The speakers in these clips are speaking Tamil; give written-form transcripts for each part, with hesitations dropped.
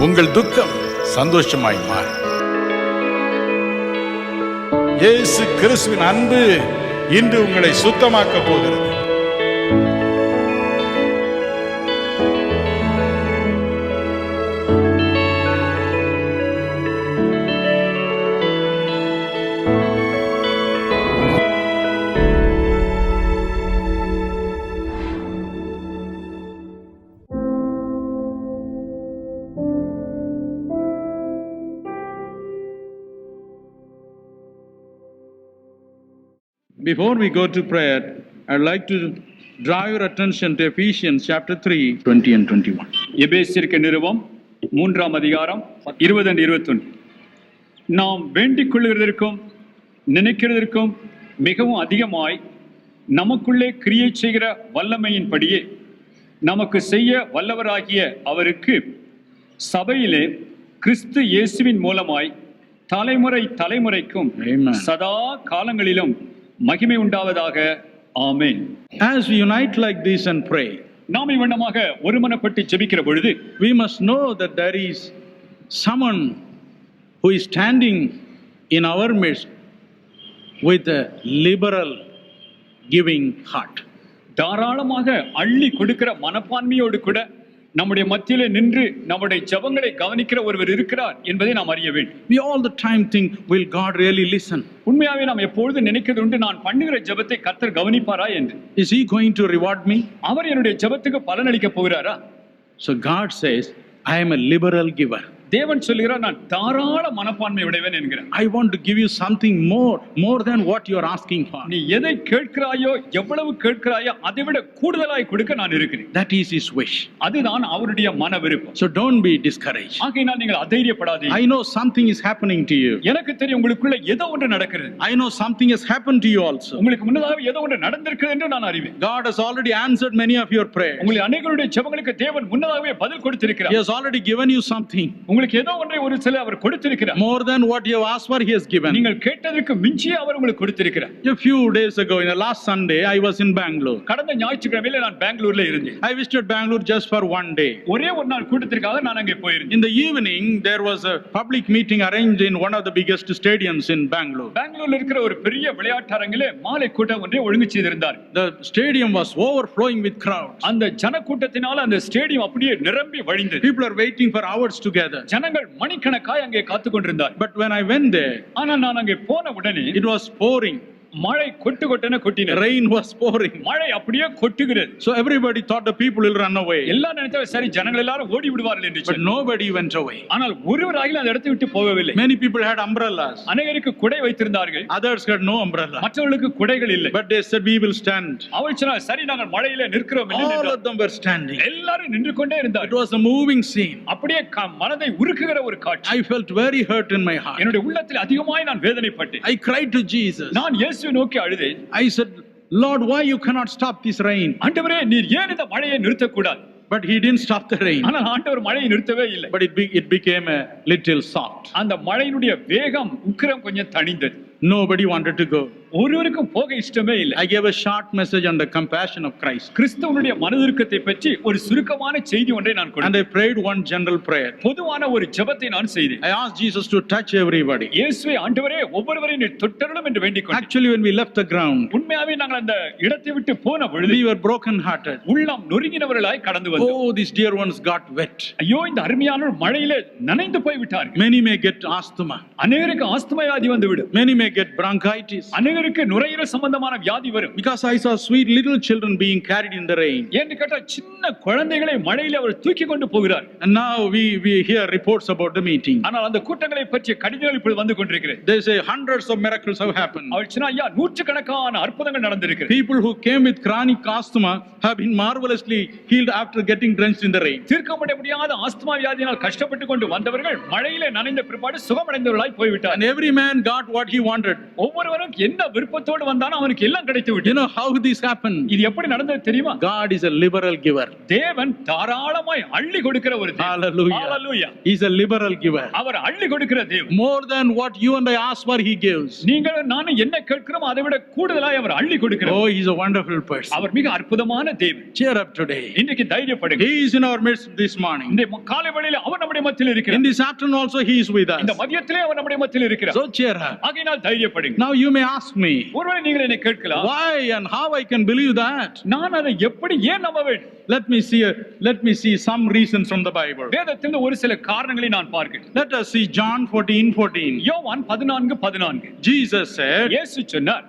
உங்கள் துக்கம் சந்தோஷமாய் மாறும். இயேசு கிறிஸ்துவின் அன்பு இன்று உங்களை சுத்தமாக்க போகிறது. Before we go to prayer, I'd like to draw your attention to Ephesians chapter 3, 20 and 21. எபேசியருக்கு நிருபம் 3ஆம் அதிகாரம் 20 and 21. நாம் வேண்டிக் கொள்கிறதற்கும் நினைக்கிறதற்கும் மிகவும் அதிகமாய் நமக்குள்ளே கிரியை செய்கிற வல்லமையின்படியே நமக்கு செய்ய வல்லவராகிய அவருக்கு சபையிலே கிறிஸ்து இயேசுவின் மூலமாய் தலைமுறை தலைமுறைக்கும் சதா காலங்களிலும் மகிமை உண்டாவதாக. ஆமென். As we unite like this and pray, நாம் இவ்வண்ணமாக ஒருமனப்பட்டு ஜெபிக்கிற பொழுது we must know that there is someone who is standing in our midst with a liberal giving heart. தாராளமாக அள்ளி கொடுக்கிற மனப்பான்மையோடு கூட நம்முடைய மத்தியிலே நின்று நம்முடைய ஜெபங்களை கவனிக்கிற ஒருவர் இருக்கிறார் என்பதை நாம் அறிய வேண்டும். We all the time think, will God really listen? உண்மையாவே நாம் எப்பொழுது நினைக்கிறது உண்டு, நான் பண்ணுகிற ஜெபத்தை கர்த்தர் கவனிப்பாரா என்று. Is he going to reward me? அவர் என்னுடைய ஜெபத்துக்கு பலனளிக்க போகிறாரா? So God says, I am a liberal giver. தேவன் சொல்கிறார், நான் தாராள மனப்பான்மை உடையவன் என்கிறார். I want to give you something more than what you are asking for. நீ எதை கேட்கிறாயோ, எவ்வளவு கேட்கிறாயோ அதை விட கூடுதலாய் கொடுக்க நான் இருக்கிறேன். That is his wish. அதுதான் அவருடைய மன விருப்பம். So don't be discouraged. ஆகையினால் நீங்கள் அதைரியப்படாதீங்க. I know something is happening to you. எனக்கு தெரியும் உங்களுக்குள்ள ஏதோ ஒன்று நடக்கிறது. I know something has happened to you also. உங்களுக்கு முன்னதாக ஏதோ ஒன்று நடந்திருக்கிறது என்று நான் அறிவேன். God has already answered many of your prayers. உங்கள் அநேகருடைய ஜெபங்களுக்கு தேவன் முன்னதாகவே பதில் கொடுத்திருக்கிறார். He has already given you something. உங்களுக்கு ஏதோ ஒன்றை ஒரு சில அவர் கொடுத்திருக்கிறார். More than what you have asked for, he has given. நீங்கள் கேட்டதற்கு மிஞ்சியே அவர் உங்களுக்கு கொடுத்திருக்கிறார். A few days ago, in the last Sunday, I was in Bangalore. கடந்த ஞாயிற்றுக்கிழமையில நான் பெங்களூர்ல இருந்தேன். I visited Bangalore just for one day. ஒரே ஒரு நாள் கூட்டத்திற்காக நான் அங்கே போயிருந்தேன். In the evening, there was a public meeting arranged in one of the biggest stadiums in Bangalore. பெங்களூர்ல இருக்கிற ஒரு பெரிய விளையாட்டு அரங்கிலே மாலை கூட்டம் ஒன்றை ஒழுங்கு செய்திருந்தார். The stadium was overflowing with crowds. அந்த ஜன கூட்டத்தினால அந்த ஸ்டேடியம் அப்படியே நிரம்பி வழிந்தது. People are waiting for hours together. ஜனங்கள் மணிக்கணக்காய் அங்கே காத்துக் கொண்டிருந்தார். But when I went there, ஆனால் நான் அங்கே போன உடனே it was pouring. மழை கொட்டென கொட்டினது. Rain was pouring. மழை அப்படியே கொட்டுகிறது. So everybody thought the people will run away. எல்லாரும் நினைத்தாங்க சரி ஜனங்கள் எல்லாரும் ஓடி விடுவார்கள் என்று. But nobody went away. ஆனால் ஒருவராகிலும் அந்த இடத்தை விட்டு போகவில்லை. Many people had umbrellas. அநேகருக்கு குடை வைத்திருந்தார்கள். Others had no umbrella. மற்றவர்களுக்கு குடைகள் இல்லை. But they said, we will stand. அவர்கள் சொன்னார்கள் சரி நாங்கள் மழையிலே நிற்கிறோம். All of them were standing. எல்லாரும் நின்று கொண்டே இருந்தார்கள். It was a moving scene. அப்படியே மனதை உருக்குகிற ஒரு காட்சி. I felt very hurt in my heart. என்னுடைய உள்ளத்தில் அதிகமாய் நான் வேதனைப்பட்டேன். I cried to Jesus. நான் இயேசுவை நோக்கி அழுதேன். I said, Lord, why you cannot stop this rain? ஆண்டவரே நீர் ஏன் இந்த மழையை நிறுத்தக்கூடாது? But he didn't stop the rain. ஆனால் ஆண்டவர் மழையை நிறுத்தவே இல்லை. But it became a little soft. அந்த மழையினுடைய வேகம் உக்கிரம் கொஞ்சம் தணிந்தது. Nobody wanted to go. ஒருவருக்கும் போக இஷ்டமே இல்லை. I gave a short message on the compassion of Christ. கிறிஸ்துவனுடைய மனதுருக்கத்தை பற்றி ஒரு சுருக்கமான செய்தி ஒன்றை நான் கொடுத்தேன். And I prayed one general prayer. பொதுவான ஒரு ஜெபத்தை நான் செய்தேன். I asked Jesus to touch everybody. இயேசுவே ஆண்டவரே ஒவ்வொருவரையும் நீர் தொட்டருளும் என்று வேண்டிக் கொண்டேன். Actually, when we left the ground, உண்மையாவே நாங்கள் அந்த இடத்தை விட்டு போன பொழுது we were broken hearted. உள்ளம் நொறுங்கினவர்களாய் கடந்து வந்தோம். Oh, these dear ones got wet. ஐயோ இந்த அருமையான மழையிலே நனைந்து போய் விட்டார்கள். Many may get asthma. அநேகருக்கு ஆஸ்துமா வியாதி வந்து விடும். Many may get bronchitis. அநேகருக்கு நுரையீரல் சம்பந்தமான வியாதி வரும். Because I saw sweet little children being carried in the rain. என்று கேட்டால் சின்ன குழந்தைகளை மழையிலே அவர் தூக்கி கொண்டு போகிறார். And now we hear reports about the meeting. ஆனால் அந்த கூட்டங்களை பற்றிய கடிதங்கள் இப்பொழுது வந்து கொண்டிருக்கிறது. They say hundreds of miracles have happened. அவர் சொன்னா ஐயா நூற்றுக்கணக்கான அற்புதங்கள் நடந்திருக்கிறது. People who came with chronic asthma have been marvelously healed after getting drenched in the rain. தீர்க்க முடியாத ஆஸ்துமா வியாதியினால் கஷ்டப்பட்டு கொண்டு வந்தவர்கள் மழையிலே நனைந்த பிற்பாடு சுகமடைந்தவர்களாய் போய்விட்டார். And every man got what he wanted. ஒவ்வொருவரும் என்ன விருப்பத்தோடு வந்தானோ அவனுக்கு எல்லாம் கிடைத்து விட்டது. You know how this happened? இது எப்படி நடந்தது தெரியுமா? God is a liberal giver. தேவன் தாராளமாய் அள்ளி கொடுக்கிற ஒரு தேவன். Hallelujah. Hallelujah. He's a liberal giver. அவர் அள்ளி கொடுக்கிற தேவன். More than what you and I ask for, he gives. நீங்கள் நானும் என்ன கேட்கிறோமோ அதை விட கூடுதலாய் அவர் அள்ளி கொடுக்கிறார். Oh, he's a wonderful person. அவர் மிக அற்புதமான தேவன். Cheer up today. இன்றைக்கு தைரியப்படுங்க. He is in our midst this morning. இந்த காலை வேளையிலே அவர் நம்முடைய மத்தியில் இருக்கிறார். In this afternoon also he is with us. இந்த மதியத்திலே அவர் நம்முடைய மத்தியில் இருக்கிறார். So cheer up. ஆகையால் தைரியப்படுங்க. Now you may ask me, ஒருவேளை நீங்கள் என்னை கேட்கலாம், why and how I can believe that? நான் அதை எப்படி ஏன் நம்ப வேண்டும்? Let me see some reasons from the Bible. வேதத்தில் ஒரு சில காரணங்களை நான் பார்க்கிறேன். Let us see John 14:14. யோவான் 14:14. Jesus said, இயேசு சொன்னார்,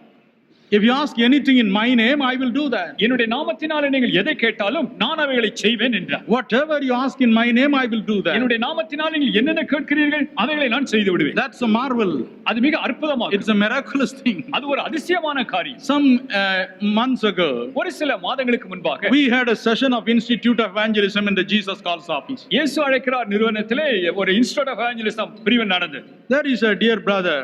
if you ask anything in my name, I will do that. என்னுடைய நாமத்தினாலே நீங்கள் எதை கேட்டாலும் நான் அவைகளை செய்வேன் என்றார். Whatever you ask in my name, I will do that. என்னுடைய நாமத்தினாலே நீங்கள் என்னென்ன கேட்கிறீர்கள் அவைகளை நான் செய்து விடுவேன். That's a marvel. அது மிக அற்புதமானது. It's a miraculous thing. அது ஒரு அதிசயமான காரியம். Some months ago, ஒரு சில மாதங்களுக்கு முன்பாக we had a session of Institute of Evangelism in the Jesus Calls office. இயேசு அழைக்கிறார் நிறுவனத்திலே ஒரு இன்ஸ்டிடியூட் ஆஃப் எவாஞ்சலிசம் பிரிவு நடந்தது. There is a dear brother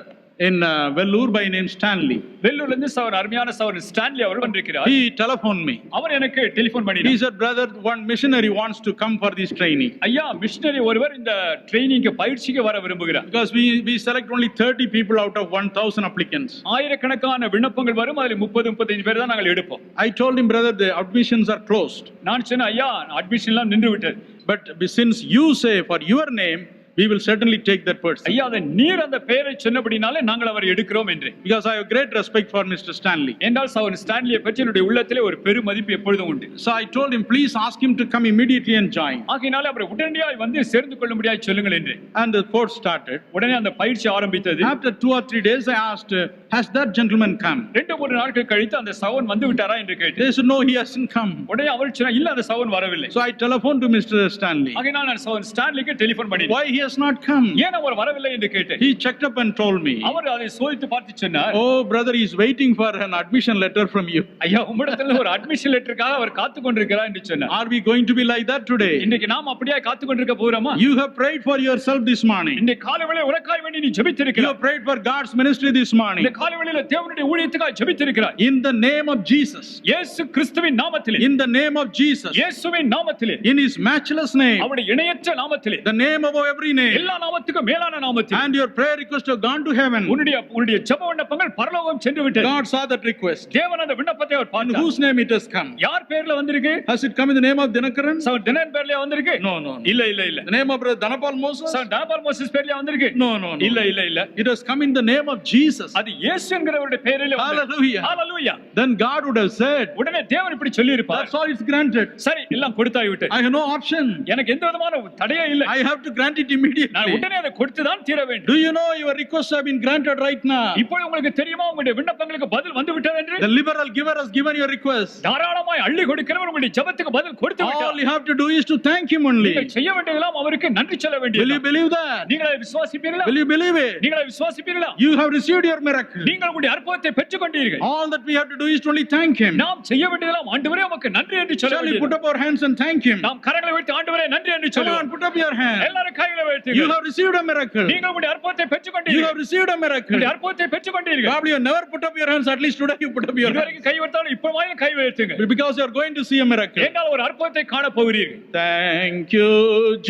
in Vellore by name Stanley. வெல்லூர்ல இருந்து சகோதரர் அருமையான சகோதரர் ஸ்டான்லி அவர் வந்திருக்கிறார். He telephoned me. அவர் எனக்கு டெலிபோன் He பண்ணினார். said, brother, one missionary wants to come for this training. ஐயா, மிஷனரி ஒருவர் இந்த ட்ரெய்னிங்க்கு பயிற்சிக்கு வர விரும்புகிறார். Because we select only 30 people out of 1,000 applicants. ஆயிரக்கணக்கான விண்ணப்பங்கள் வரும், அதில் 30-35 பேர் தான் நாங்கள் எடுப்போம். I told him, brother, the admissions are closed. நான் சொன்னேன், ஐயா அட்மிஷன் எல்லாம் நின்று விட்டது. But since you say for your name, we will certainly take that person. ஐயா, அதை நீர் அந்த பெயரை சொன்னபடினாலே நாங்கள் அவரை எடுக்கிறோம் என்று. Because I have great respect for Mr. Stanley. என்றால் சகோதரர் ஸ்டான்லியை பற்றி என்னுடைய உள்ளத்திலே ஒரு பெரும் மதிப்பு எப்பொழுதும் உண்டு. So I told him, please ask him to come immediately and join. ஆகையினாலே அவரை உடனடியாக வந்து சேர்ந்து கொள்ளும்படியாக சொல்லுங்கள் என்று. And the course started. உடனே அந்த பயிற்சி ஆரம்பித்தது. After 2 or 3 days, I asked, has that gentleman come? 2-3 நாட்கள் கழித்து அந்த சகோதரன் வந்து விட்டாரா என்று கேட்டேன். They said, no, he hasn't come. உடனே அவர் சொன்னார், இல்ல அந்த சகோதரன் வரவில்லை. So I telephoned to Mr. Stanley. ஆகையினால் நான் சகோதரன் ஸ்டான்லிக்கு டெலிபோன் பண்ணினேன். Why he has not come? ஏன் அவர் வரவில்லை என்று கேட்டேன். He checked up and told me, அவர் அதை சோதித்து பார்த்து சொன்னார், oh brother, he is waiting for an admission letter from you. ஐயா, உம்மிடத்தில் ஒரு அட்மிஷன் லெட்டருக்காக அவர் காத்து கொண்டிருக்கிறார் என்று சொன்னார். Are we going to be like that today? இன்னைக்கு நாம் அப்படியே காத்து கொண்டிருக்க போறோமா? You have prayed for yourself this morning. இந்த காலைவேளை உனக்காய் வேண்டி நீ You ஜெபித்திருக்கிறாய். have prayed for God's ministry this morning. இந்த காலைவேளையில தேவனுடைய ஊழியத்துக்காக ஜெபித்திருக்கிறாய். In the name of Jesus. இயேசு கிறிஸ்துவின் நாமத்திலே. In the name of Jesus. இயேசுவின் நாமத்திலே. In his matchless name. அவருடைய இணையற்ற நாமத்திலே. The name above every name. எல்லா நாமத்துக்கும் மேலான நாமத்திலே. And your prayer request have gone to heaven. உன்னுடைய ஜெப விண்ணப்பங்கள் பரலோகம் சென்று விட்டது. God saw that request. தேவன் அந்த விண்ணப்பத்தை அவர் In பார்த்தார். whose name it has come? யார் பேர்ல வந்திருக்கு? Has it come in the name of Dinakaran? சகோதரர் தினன் பேர்ல வந்திருக்கு? No. இல்ல இல்ல இல்ல. The name of brother Dhanapal Moses? சகோதரர் தாபால் மோசஸ் பேர்ல வந்திருக்கு? No. இல்ல இல்ல இல்ல. It has come in the name of Jesus. அது இயேசு என்கிறவருடைய பெயரிலே வந்திருக்கு. Hallelujah. Hallelujah. Then God would have said, உடனே தேவன் இப்படி சொல்லி இருப்பார். that's all it's granted. சரி, எல்லாம் கொடுத்தாய் விட்டு. I have no option. எனக்கு எந்த விதமான தடையே இல்லை. I have to grant it immediately. நான் உடனே அதை கொடுத்து தான் தீர வேண்டும். Do you know your requests have been granted right now? இப்போ உங்களுக்கு தெரியுமா உங்களுடைய விண்ணப்பங்களுக்கு பதில் வந்து விட்டது என்று? The liberal giver has given your request. தாராளமாய் அள்ளி கொடுக்கிறவர் உங்களுடைய ஜெபத்துக்கு பதில் கொடுத்து All விட்டார். you have to do is to thank him only. நீங்கள் செய்ய வேண்டியதெல்லாம் அவருக்கு நன்றி சொல்ல Will you வேண்டியது. believe that? நீங்கள் அதை விசுவாசிப்பீர்களா? Will you believe it? நீங்கள் அதை விசுவாசிப்பீர்களா? You have received your miracle. நீங்கள் உங்களுடைய அற்புதத்தை பெற்றுக்கொண்டீர்கள். All that we have to do is to only thank him. நாம் செய்ய வேண்டியதெல்லாம் ஆண்டவரே உமக்கு நன்றி என்று சொல்ல Shall we put வேண்டியது. up our hands and thank him? நாம் கரங்களை வைத்து ஆண்டவரே நன்றி என்று Come on, சொல்லுவோம். put up your hand. எல்லாரும் கைகளை You வைத்துங்கள். have received a miracle. நீங்கள் உங்களுடைய அற்புதத்தை You பெற்றுக்கொண்டீர்கள். have received a miracle. உங்களுடைய அற்புதத்தை பெற்றுக்கொண்டீர்கள். Probably you have never put up your hands. At least today you put up your hands. இதுவரைக்கும் கை வைத்தாலும் இப்போவாயும் கை வைத்துங்க. Because you are going to see a miracle. ஏனால் ஒரு அற்புதத்தை காண போகிறீர்கள். Thank you,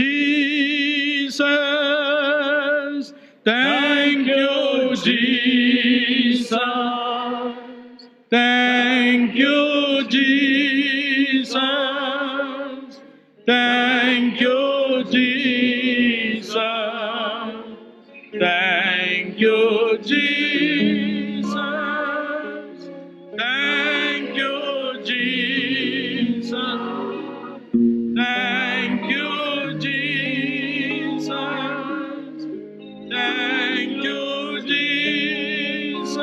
Jesus. Thank you, Jesus. Thank you, Jesus. Thank you, Jesus. Thank you, Jesus. Thank you, Jesus. Thank you, Jesus. Thank you, Jesus.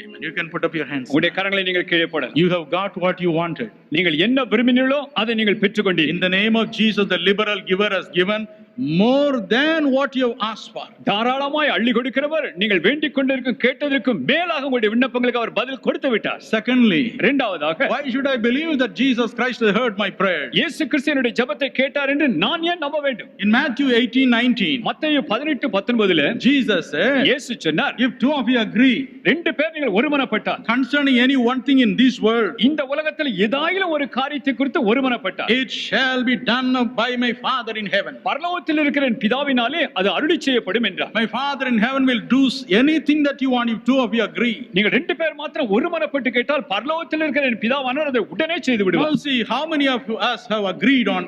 Amen. You can put up your hands. உங்களுடைய கரங்களை நீங்கள் கீழே போடலாம். You have got what you wanted. நீங்கள் என்ன விரும்பினீர்களோ அதை நீங்கள் பெற்றுக்கொண்டீர்கள். In the name of Jesus, the liberal giver has given more than what you have asked for. தாராளமாய் அள்ளி கொடுக்கிறவர் நீங்கள் வேண்டிக் கொண்டிருக்கும் கேட்டதற்கும் மேலாக உங்களுடைய விண்ணப்பங்களுக்கு அவர் பதில் கொடுத்து விட்டார். Secondly, இரண்டாவதாக, why should I believe that Jesus Christ has heard my prayer? இயேசு கிறிஸ்து என்னுடைய ஜெபத்தை கேட்டார் என்று நான் ஏன் நம்ப வேண்டும்? In Matthew 18:19, மத்தேயு 18:19 Jesus said, இயேசு சொன்னார், if two of you agree ரெண்டு பேர் நீங்கள் ஒருமனப்பட்டார், concerning any one thing in this world, இந்த உலகத்தில் ஏதாயிலும் ஒரு காரியத்தை குறித்து ஒருமனப்பட்டார், it shall be done by my Father in heaven. பரலோகத்தில் இருக்கிற என் பிதாவினாலே அது அருளி செய்யப்படும் என்றார். My Father in heaven will do anything that you want if two of you agree. நீங்கள் ரெண்டு பேர் மாத்திரம் ஒருமனப்பட்டு கேட்டால் பரலோகத்தில் இருக்கிற என் பிதாவானவர் அதை உடனே செய்து விடுவார். Now see how many of us have agreed on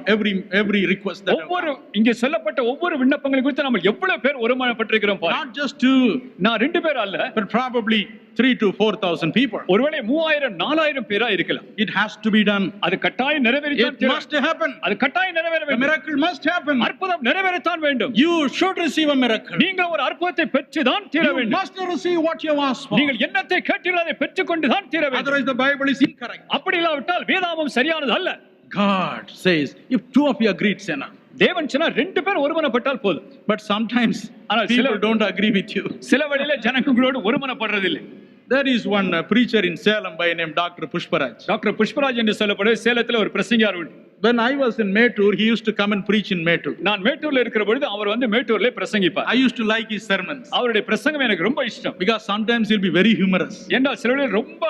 every request that ஒவ்வொரு இங்கே சொல்லப்பட்ட ஒவ்வொரு விண்ணப்பங்களை குறித்து நம்ம எவ்வளவு பேர் ஒருமனப்பட்டிருக்கிறோம் பாருங்க. not just two, நான் ரெண்டு பேர் அல்ல, but probably 3,000 to 4,000 people. ஒருவேளை 3000 4000 பேரா இருக்கலாம். It has to be done. அது கட்டாயம் நிறைவேறத்தான் It must happen. அது கட்டாயம் நிறைவேற A வேண்டும். miracle must happen. அற்புதம் நிறைவேறத்தான் வேண்டும். You should receive a miracle. நீங்கள் ஒரு அற்புதத்தை பெற்று தான் தீர You வேண்டும். must receive what you have asked for. நீங்கள் என்னத்தை கேட்டீர்களோ அதை பெற்றுக்கொண்டு தான் தீர வேண்டும். Otherwise the Bible is incorrect. அப்படி இல்லாவிட்டால் வேதாகமம் சரியானது அல்ல. God says if two of you agree, it's enough. தேவன் சொன்னார் ரெண்டு பேர் ஒருமனப்பட்டால் போதும். But sometimes ஆனால் people don't agree with you. சில வேளையில ஜனங்களோடு ஒருமனப்படுறதில்லை. There is one preacher in Salem by name Dr. Pushparaj. Doctor Pushparaj என்று சொல்லப்படுற சேலத்துல ஒரு பிரசங்கியார் உண்டு. When I was in Mettur, he used to come and preach in Mettur. நான் மேட்டூர்ல இருக்கிற பொழுது அவர் வந்து மேட்டூர்ல பிரசங்கிப்பார். I used to like his sermons அவருடைய பிரசங்கம் எனக்கு ரொம்ப இஷ்டம். because sometimes he'll be very humorous. என்றால் சில வேளையில் ரொம்ப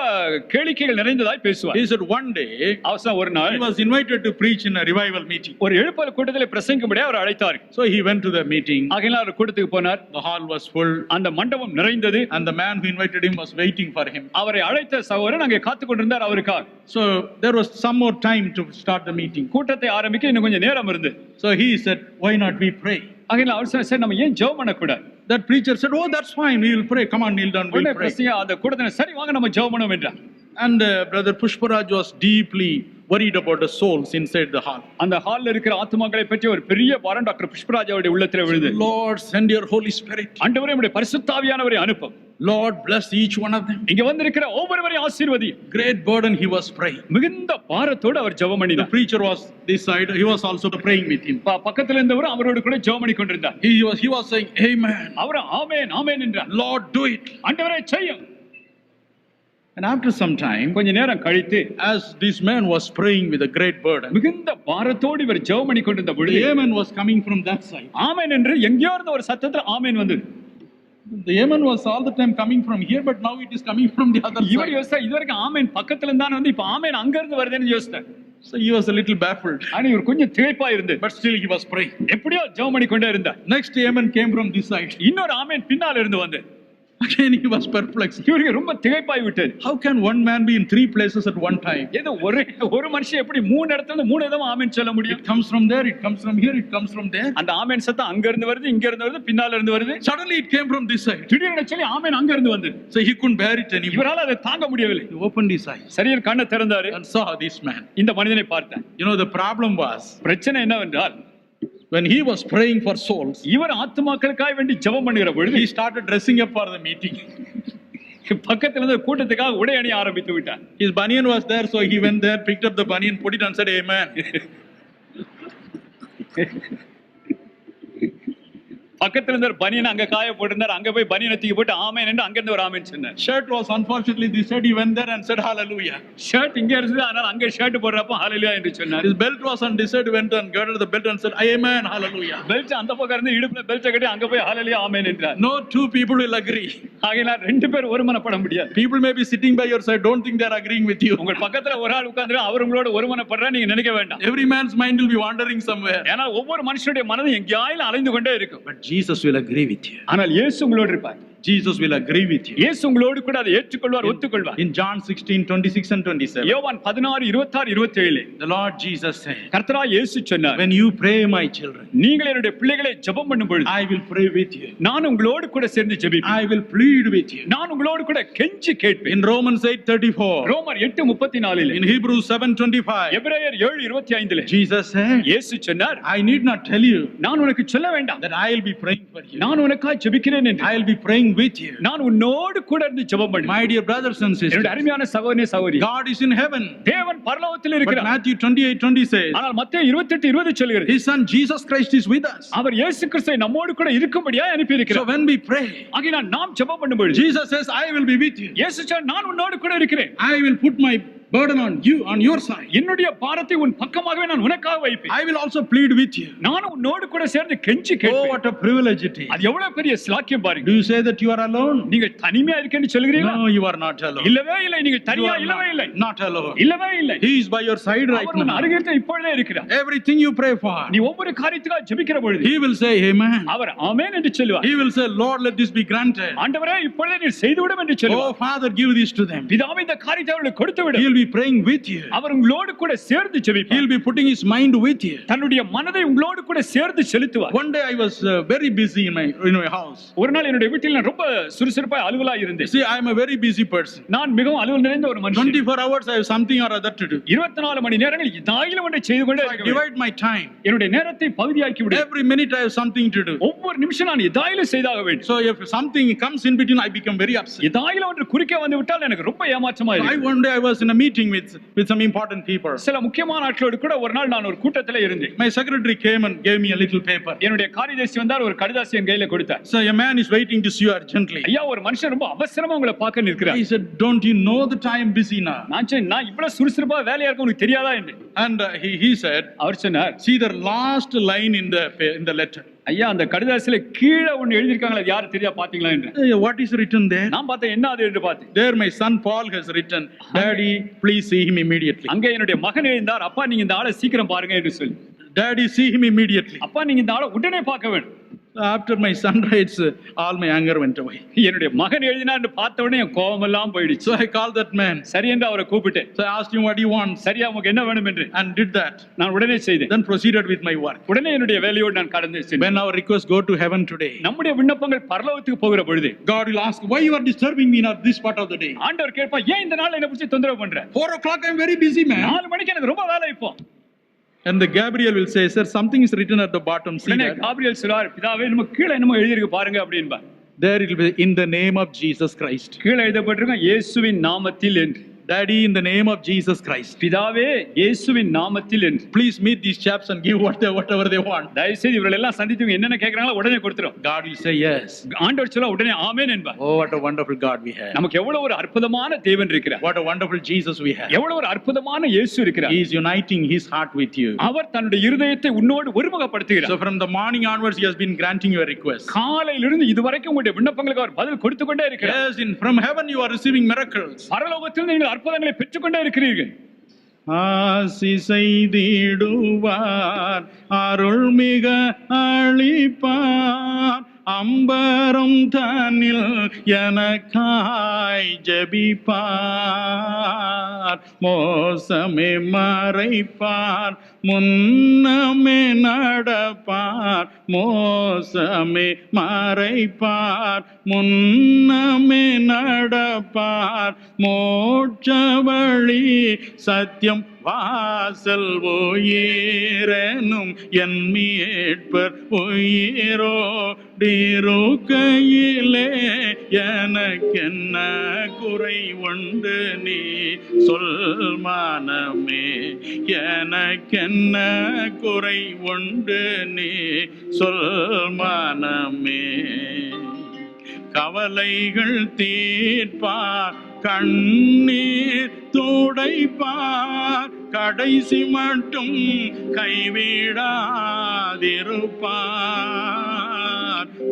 கேளிக்கைகள் நிறைந்ததாய் பேசுவார். He said one day அவசரம் ஒரு நாள் he was invited to preach in a revival meeting. ஒரு எழுப்பல் கூட்டத்தில் பிரசங்கிக்கும்படி அவர் அழைத்தார். So he went to the meeting. ஆகையால் அவர் கூட்டத்துக்கு போனார். The hall was full அந்த மண்டபம் நிறைந்தது. and the man who invited him was waiting for him. அவரை அழைத்த சகோதரன் அங்கே காத்து கொண்டிருந்தார் அவருக்காக. So there was some more time to start the meeting. கூட்டத்தை ஆரம்பிக்க இன்னும் கொஞ்சம் நேரம் இருந்து. So he said, why not we pray? ஆகையால் அவர் சொன்னார், சரி நம்ம ஏன் ஜெபம் பண்ணக்கூடாது? That preacher said, oh that's fine, we will pray. Come on, kneel down, we'll pray. அந்த கூட்டத்தினர் சரி வாங்க நம்ம ஜெபம் பண்ணுவோம் என்றார். And brother Pushparaj was deeply worried about the souls inside the hall. அந்த ஹால்ல இருக்கிற ஆத்துமாக்களை பற்றி ஒரு பெரிய பாரம் டாக்டர் புஷ்பராஜ் அவருடைய உள்ளத்திலே விழுந்தது. Lord, send your Holy Spirit. ஆண்டவரே உம்முடைய பரிசுத்த ஆவியானவரை அனுப்பும். Lord, bless each one of them. இங்க வந்திருக்கிற ஒவ்வொருவரையும் ஆசீர்வதி. Great burden he was praying. மிகுந்த பாரத்தோடு அவர் ஜெபம் The பண்ணினார். preacher was this side, he was also praying with him. பக்கத்துல இருந்தவர் அவரோடு கூட ஜெபம் பண்ணி கொண்டிருந்தார். He was saying, amen. அவர் ஆமென் ஆமென் என்றார். Lord, do it. ஆண்டவரே செய்யும். And after some time, கொஞ்ச நேரம் கழித்து as this man was praying with a great burden, மிகுந்த பாரத்தோடு இவர் ஜெபம் பண்ணி கொண்டிருந்த பொழுது the amen was coming from that side. ஆமென் என்று எங்கேயோ இருந்த ஒரு சத்தத்துல ஆமென் வந்தது. The amen was all the time coming from here, but now it is coming from the other இவர் side. யோசிச்சா இதுவரைக்கும் ஆமென் பக்கத்துல இருந்தானே வந்து இப்ப ஆமென் அங்க இருந்து வருதுன்னு யோசிச்சார். So he was a little baffled, ஆனா இவர் கொஞ்சம் திகைப்பா இருந்து but still he was praying. எப்படியோ ஜெபம் பண்ணி கொண்டே இருந்தார். Next amen came from this side. இன்னொரு ஆமென் பின்னால இருந்து வந்து Again he was perplexed. இவருக்கு ரொம்ப திகைப்பாய் விட்டது. How can one man be in three places at one time? ஏதோ ஒரு மனுஷன் எப்படி மூணு இடத்துல இருந்து மூணு விதமா ஆமென் சொல்ல முடியும்? It comes from there, it comes from here, it comes from there. அந்த ஆமென் சத்தம் அங்க இருந்து வருது, இங்க இருந்து வருது, பின்னால இருந்து வருது. Suddenly it came from this side. திடீர்னு சொல்லி ஆமென் அங்க இருந்து வந்து. So he couldn't bear it anymore. இவரால அதை தாங்க முடியவில்லை. He opened his eyes சரியான கண்ணை திறந்தாரு. and saw this man. இந்த மனிதனை பார்த்தார். You know the problem was, பிரச்சனை என்னவென்றால் when he was praying for souls, இவர் ஆத்துமாக்களுக்காக வேண்டி ஜெபம் பண்ணுகிற பொழுது he started dressing up for the meeting. பக்கத்துல இருந்து கூட்டத்துக்காக உடை அணிய ஆரம்பித்து விட்டார். His banyan was there, so he went there, picked up the banyan, put it and said amen. பக்கத்துல இருந்த பனியன் அங்க காய போட்டிருந்தார். அங்க போய் பனியனை தூக்கி போட்டு ஆமென் என்று அங்க இருந்து ஒரு ஆமென் சொன்னார். Shirt was unfortunately this side, he went there and said hallelujah. Shirt இங்க இருந்தது, ஆனால் அங்க ஷர்ட் போடுறப்ப ஹalleluya என்று சொன்னார். His belt was on this side, he went and girded the belt and said amen, hallelujah. Belt அந்த பக்கம் இருந்து இடுப்புல பெல்ட் கட்டி அங்க போய் ஹalleluya ஆமென் என்றார். No two people will agree. ஆகையால் ரெண்டு பேர் ஒருமனப்பட முடியாது. People may be sitting by your side, don't think they are agreeing with you. உங்க பக்கத்துல ஒரு ஆள் உட்கார்ந்து அவர் உங்களோட ஒருமனப்படுறா நீங்க நினைக்க வேண்டாம். Every man's mind will be wandering somewhere. ஏன்னா ஒவ்வொரு மனுஷனுடைய மனதும் எங்கேயாயிலும் அலைந்து கொண்டே இருக்கும். But Jesus will agree with you. ஆனால் இயேசு உங்களோடு இருப்பார். Jesus will agree with you. இயேசு உங்களோடு கூட அதை ஏற்றுக்கொள்வார், ஒத்துக்கொள்வார். In John 16:26 and 27. யோவான் 16:26-27 The Lord Jesus said, கர்த்தராகிய இயேசு சொன்னார், when you pray my children, நீங்கள் என்னுடைய பிள்ளைகளை ஜெபம் பண்ணும் பொழுது I will pray with you. நான் உங்களோடு கூட சேர்ந்து ஜெபிப்பேன். I will plead with you. நான் உங்களோடு கூட கெஞ்சி கேட்பேன். In Romans 8:34. ரோமர் 8:34 In Hebrews 7:25. எபிரேயர் 7:25 Jesus said, இயேசு சொன்னார், I need not tell you நான் உனக்கு சொல்ல வேண்டாம் that I will be praying for you. நான் உனக்காக ஜெபிக்கிறேன் என்று. I will be praying praying with you. நான் உன்னோடு கூட இருந்து ஜெபம் பண்ணுவேன். My dear brothers and sisters, என்னுடைய அருமையான சகோதரனே சகோதரி, God is in heaven. தேவன் பரலோகத்தில் But இருக்கிறார். Matthew 28:20 says, ஆனால் மத்தேயு 28:20 சொல்கிறது, His son Jesus Christ is with us. அவர் இயேசு கிறிஸ்துவை நம்மோடு கூட இருக்கும்படியாய் அனுப்பி So இருக்கிறார். when we pray, ஆகையால் நாம் ஜெபம் பண்ணும்போது Jesus says, I will be with you. இயேசு சொன்னார், நான் உன்னோடு கூட இருக்கிறேன். I will put my burden on you, on your side. என்னுடைய பாரத்தை உன் பக்கமாகவே நான் உனக்காக வைப்பேன். I will also plead with you. நான் உன்னோடு கூட சேர்ந்து கெஞ்சி Oh, கேட்பேன். what a privilege it is. அது எவ்வளவு பெரிய ஸ்லாக்கியம் பாருங்க. Do you say that you are alone? நீங்க தனிமையா இருக்கேன்னு சொல்கிறீங்களா? No, you are not alone. இல்லவே இல்லை. நீங்க You தனியா are இல்லவே இல்லை. not alone. இல்லவே இல்லை. He is by your side right அவர் உன் now. அருகில் இப்பொழுதே இருக்கிறார். Everything you pray for, நீ ஒவ்வொரு காரியத்துக்காக ஜெபிக்கிற பொழுது He will say, Amen. அவர் ஆமென் என்று சொல்லுவார். He will say, Lord, let this be granted. ஆண்டவரே இப்பொழுதே நீர் செய்துவிடும் என்று Oh, சொல்லுவார். Father, give this to them. பிதாவே இந்த காரியத்தை அவர்களுக்கு கொடுத்து விடு. He will be praying with you. அவர் உங்களோடு கூட சேர்ந்து He ஜெபிப்பார். will be putting his mind with you. தன்னுடைய மனதை உங்களோடு கூட சேர்ந்து செலுத்துவார். One day I was very busy in my house. ஒரு நாள் என்னுடைய வீட்டில் நான் ரொம்ப சுறுசுறுப்பாய் அலுவலா இருந்தேன். See, I am a very busy person. நான் மிகவும் அலுவல் நிறைந்த ஒரு மனுஷன். 24 hours I have something or other to do. 24 மணி நேரங்கள் ஏதாயிலும் ஒன்றை செய்து கொண்டே I இருக்க வேண்டும். divide my time. என்னுடைய நேரத்தை பகுதியாக்கி விடு. Every minute I have something to do. ஒவ்வொரு நிமிஷம் நான் ஏதாயிலும் செய்தாக வேண்டும். So if something comes in between, I become very upset. ஏதாயிலும் ஒன்று குறுக்கே வந்து விட்டால் எனக்கு ரொம்ப ஏமாற்றமா இருக்கும். One day I was in a meeting with some important people. சில முக்கியமான ஆட்களோடு கூட ஒரு நாள் நான் ஒரு கூட்டத்தில் இருந்தேன். My secretary came and gave me a little paper. என்னுடைய காரியதர்சி வந்தார், ஒரு கடிதாசி என் கையில கொடுத்தார். So a man is waiting to see you urgently. ஐயா, ஒரு மனுஷன் ரொம்ப அவசரமா உங்களை பார்க்க நிற்கிறார். I said, don't you know that I am busy now? நான் சொன்னேன், நான் இவ்வளவு சுறுசுறுப்பா வேலையா இருக்க உனக்கு தெரியாதா என்று. And he said, அவர் சொன்னார், see the last line in the letter. ஐயா, அந்த கடிதாசில கீழே ஒன்னு எழுதிருக்காங்களே, அது யாரு தெரியா பாத்தீங்களா என்று. What is written there? நான் பார்த்தேன், என்ன அது என்று பார்த்தேன். There my son Paul has written, Daddy, please see him immediately. அங்க என்னுடைய மகன் எழுந்தார், அப்பா நீங்க இந்த ஆளை சீக்கிரம் பாருங்க என்று சொல்லி. Daddy, see him immediately. அப்பா நீங்க இந்த ஆளை உடனே பார்க்க வேண்டும். After my son writes, all my anger went away. என்னுடைய மகன் எழுதினான்னு பார்த்த உடனே என் கோபம் எல்லாம் போயிடுச்சு. So I called that man. சரி என்று அவரை கூப்பிட்டேன். So I asked him what he wants. சரியா உங்களுக்கு என்ன வேணும் என்று. And did that. நான் உடனே செய்தேன். Then proceeded with my work. உடனே என்னுடைய வேலையோடு நான் கடந்து சென்றேன். When our requests go to heaven today, நம்முடைய விண்ணப்பங்கள் பரலோகத்துக்கு போகிற பொழுது God will ask, why you are disturbing me in this part of the day? ஆண்டவர் கேட்பார், ஏன் இந்த நாள்ல என்ன பிடிச்சி தொந்தரவு பண்ற? 4 o'clock I am very busy, man. 4 மணிக்கு எனக்கு ரொம்ப வேலை இப்போ. And the Gabriel will say, sir, something is written at the bottom. See உடனே that? காபிரியல் சொல்றார், பிதாவே நம்ம கீழே என்னமோ எழுதிருக்கு பாருங்க அப்படின்பா. There it will be in the name of Jesus Christ. கீழே எழுதப்பட்டிருக்கும் இயேசுவின் நாமத்தில் என்று. Daddy, in the name of Jesus Christ. பிதாவே இயேசுவின் நாமத்தில் என்று. Please meet these chaps and give whatever they want. தயவு செய்து இவர்கள் எல்லாம் சந்தித்து என்னென்ன கேட்கறாங்களோ உடனே கொடுத்துரும். God will say yes. ஆண்டவர் சொல்ல உடனே ஆமென் என்பார். Oh, what a wonderful God we have. நமக்கு எவ்வளவு ஒரு அற்புதமான தேவன் இருக்கிறார். What a wonderful Jesus we have. எவ்வளவு ஒரு அற்புதமான இயேசு இருக்கிறார். He is uniting his heart with you. அவர் தன்னுடைய இருதயத்தை உன்னோடு ஒருமுகப்படுத்துகிறார். So from the morning onwards, he has been granting your request. காலையிலிருந்து இதுவரைக்கும் உங்களுடைய விண்ணப்பங்களுக்கு அவர் பதில் கொடுத்து கொண்டே இருக்கிறார். Yes, from heaven you are receiving miracles. பரலோகத்தில் நீங்கள் அற்புதங்களை பெற்றுக்கொண்டே இருக்கிறீர்கள். ஆசி செய்திடுவார், அருள்மிக அளிப்பார், அம்பரம் தன்னில் எனக்காய் ஜெபிப்பார், மோசமே மறைப்பார், முன்னமே நடப்பார், மோசமே மறைப்பார், முன்னமே நடப்பார், மோட்ச வழி சத்தியம் வாசல் உயிரெனும் என் மீட்பர் உயிரோடிருக்கையிலே எனக்கென்ன குறை உண்டு நீ சொல் மனமே, எனக்கென்ன குறை உண்டு நீ சொல் மனமே. கவலைகள் தீர்ப்பார், கண்ணீர் துடைப்பார், கடைசி மட்டும் கைவிடாதிருப்பார்,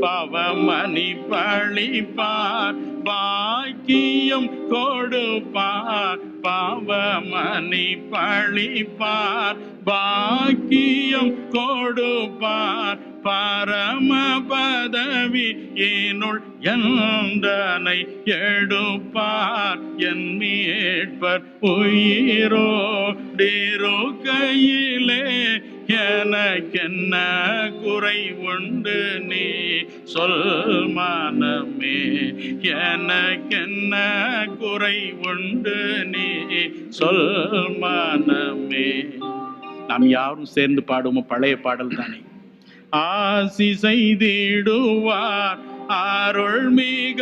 பவமணி பழிப்பார், பாக்கியம் கொடுப்பார், பவமணி பழிப்பார், பாக்கியம் கொடுப்பார், பரம பதவி என்னுள் எந்தனை எடுப்பார், என் மீட்பர் உயிரோடிருக்கையிலே எனக்கென்ன குறை உண்டு நீ சொல் மனமே, எனக்கென்ன குறை உண்டு நீ சொல் மனமே. நாம் யாரும் சேர்ந்து பாடுவோம் பழைய பாடல் தானே. ஆசி செய்திடுவார், அருள் மிக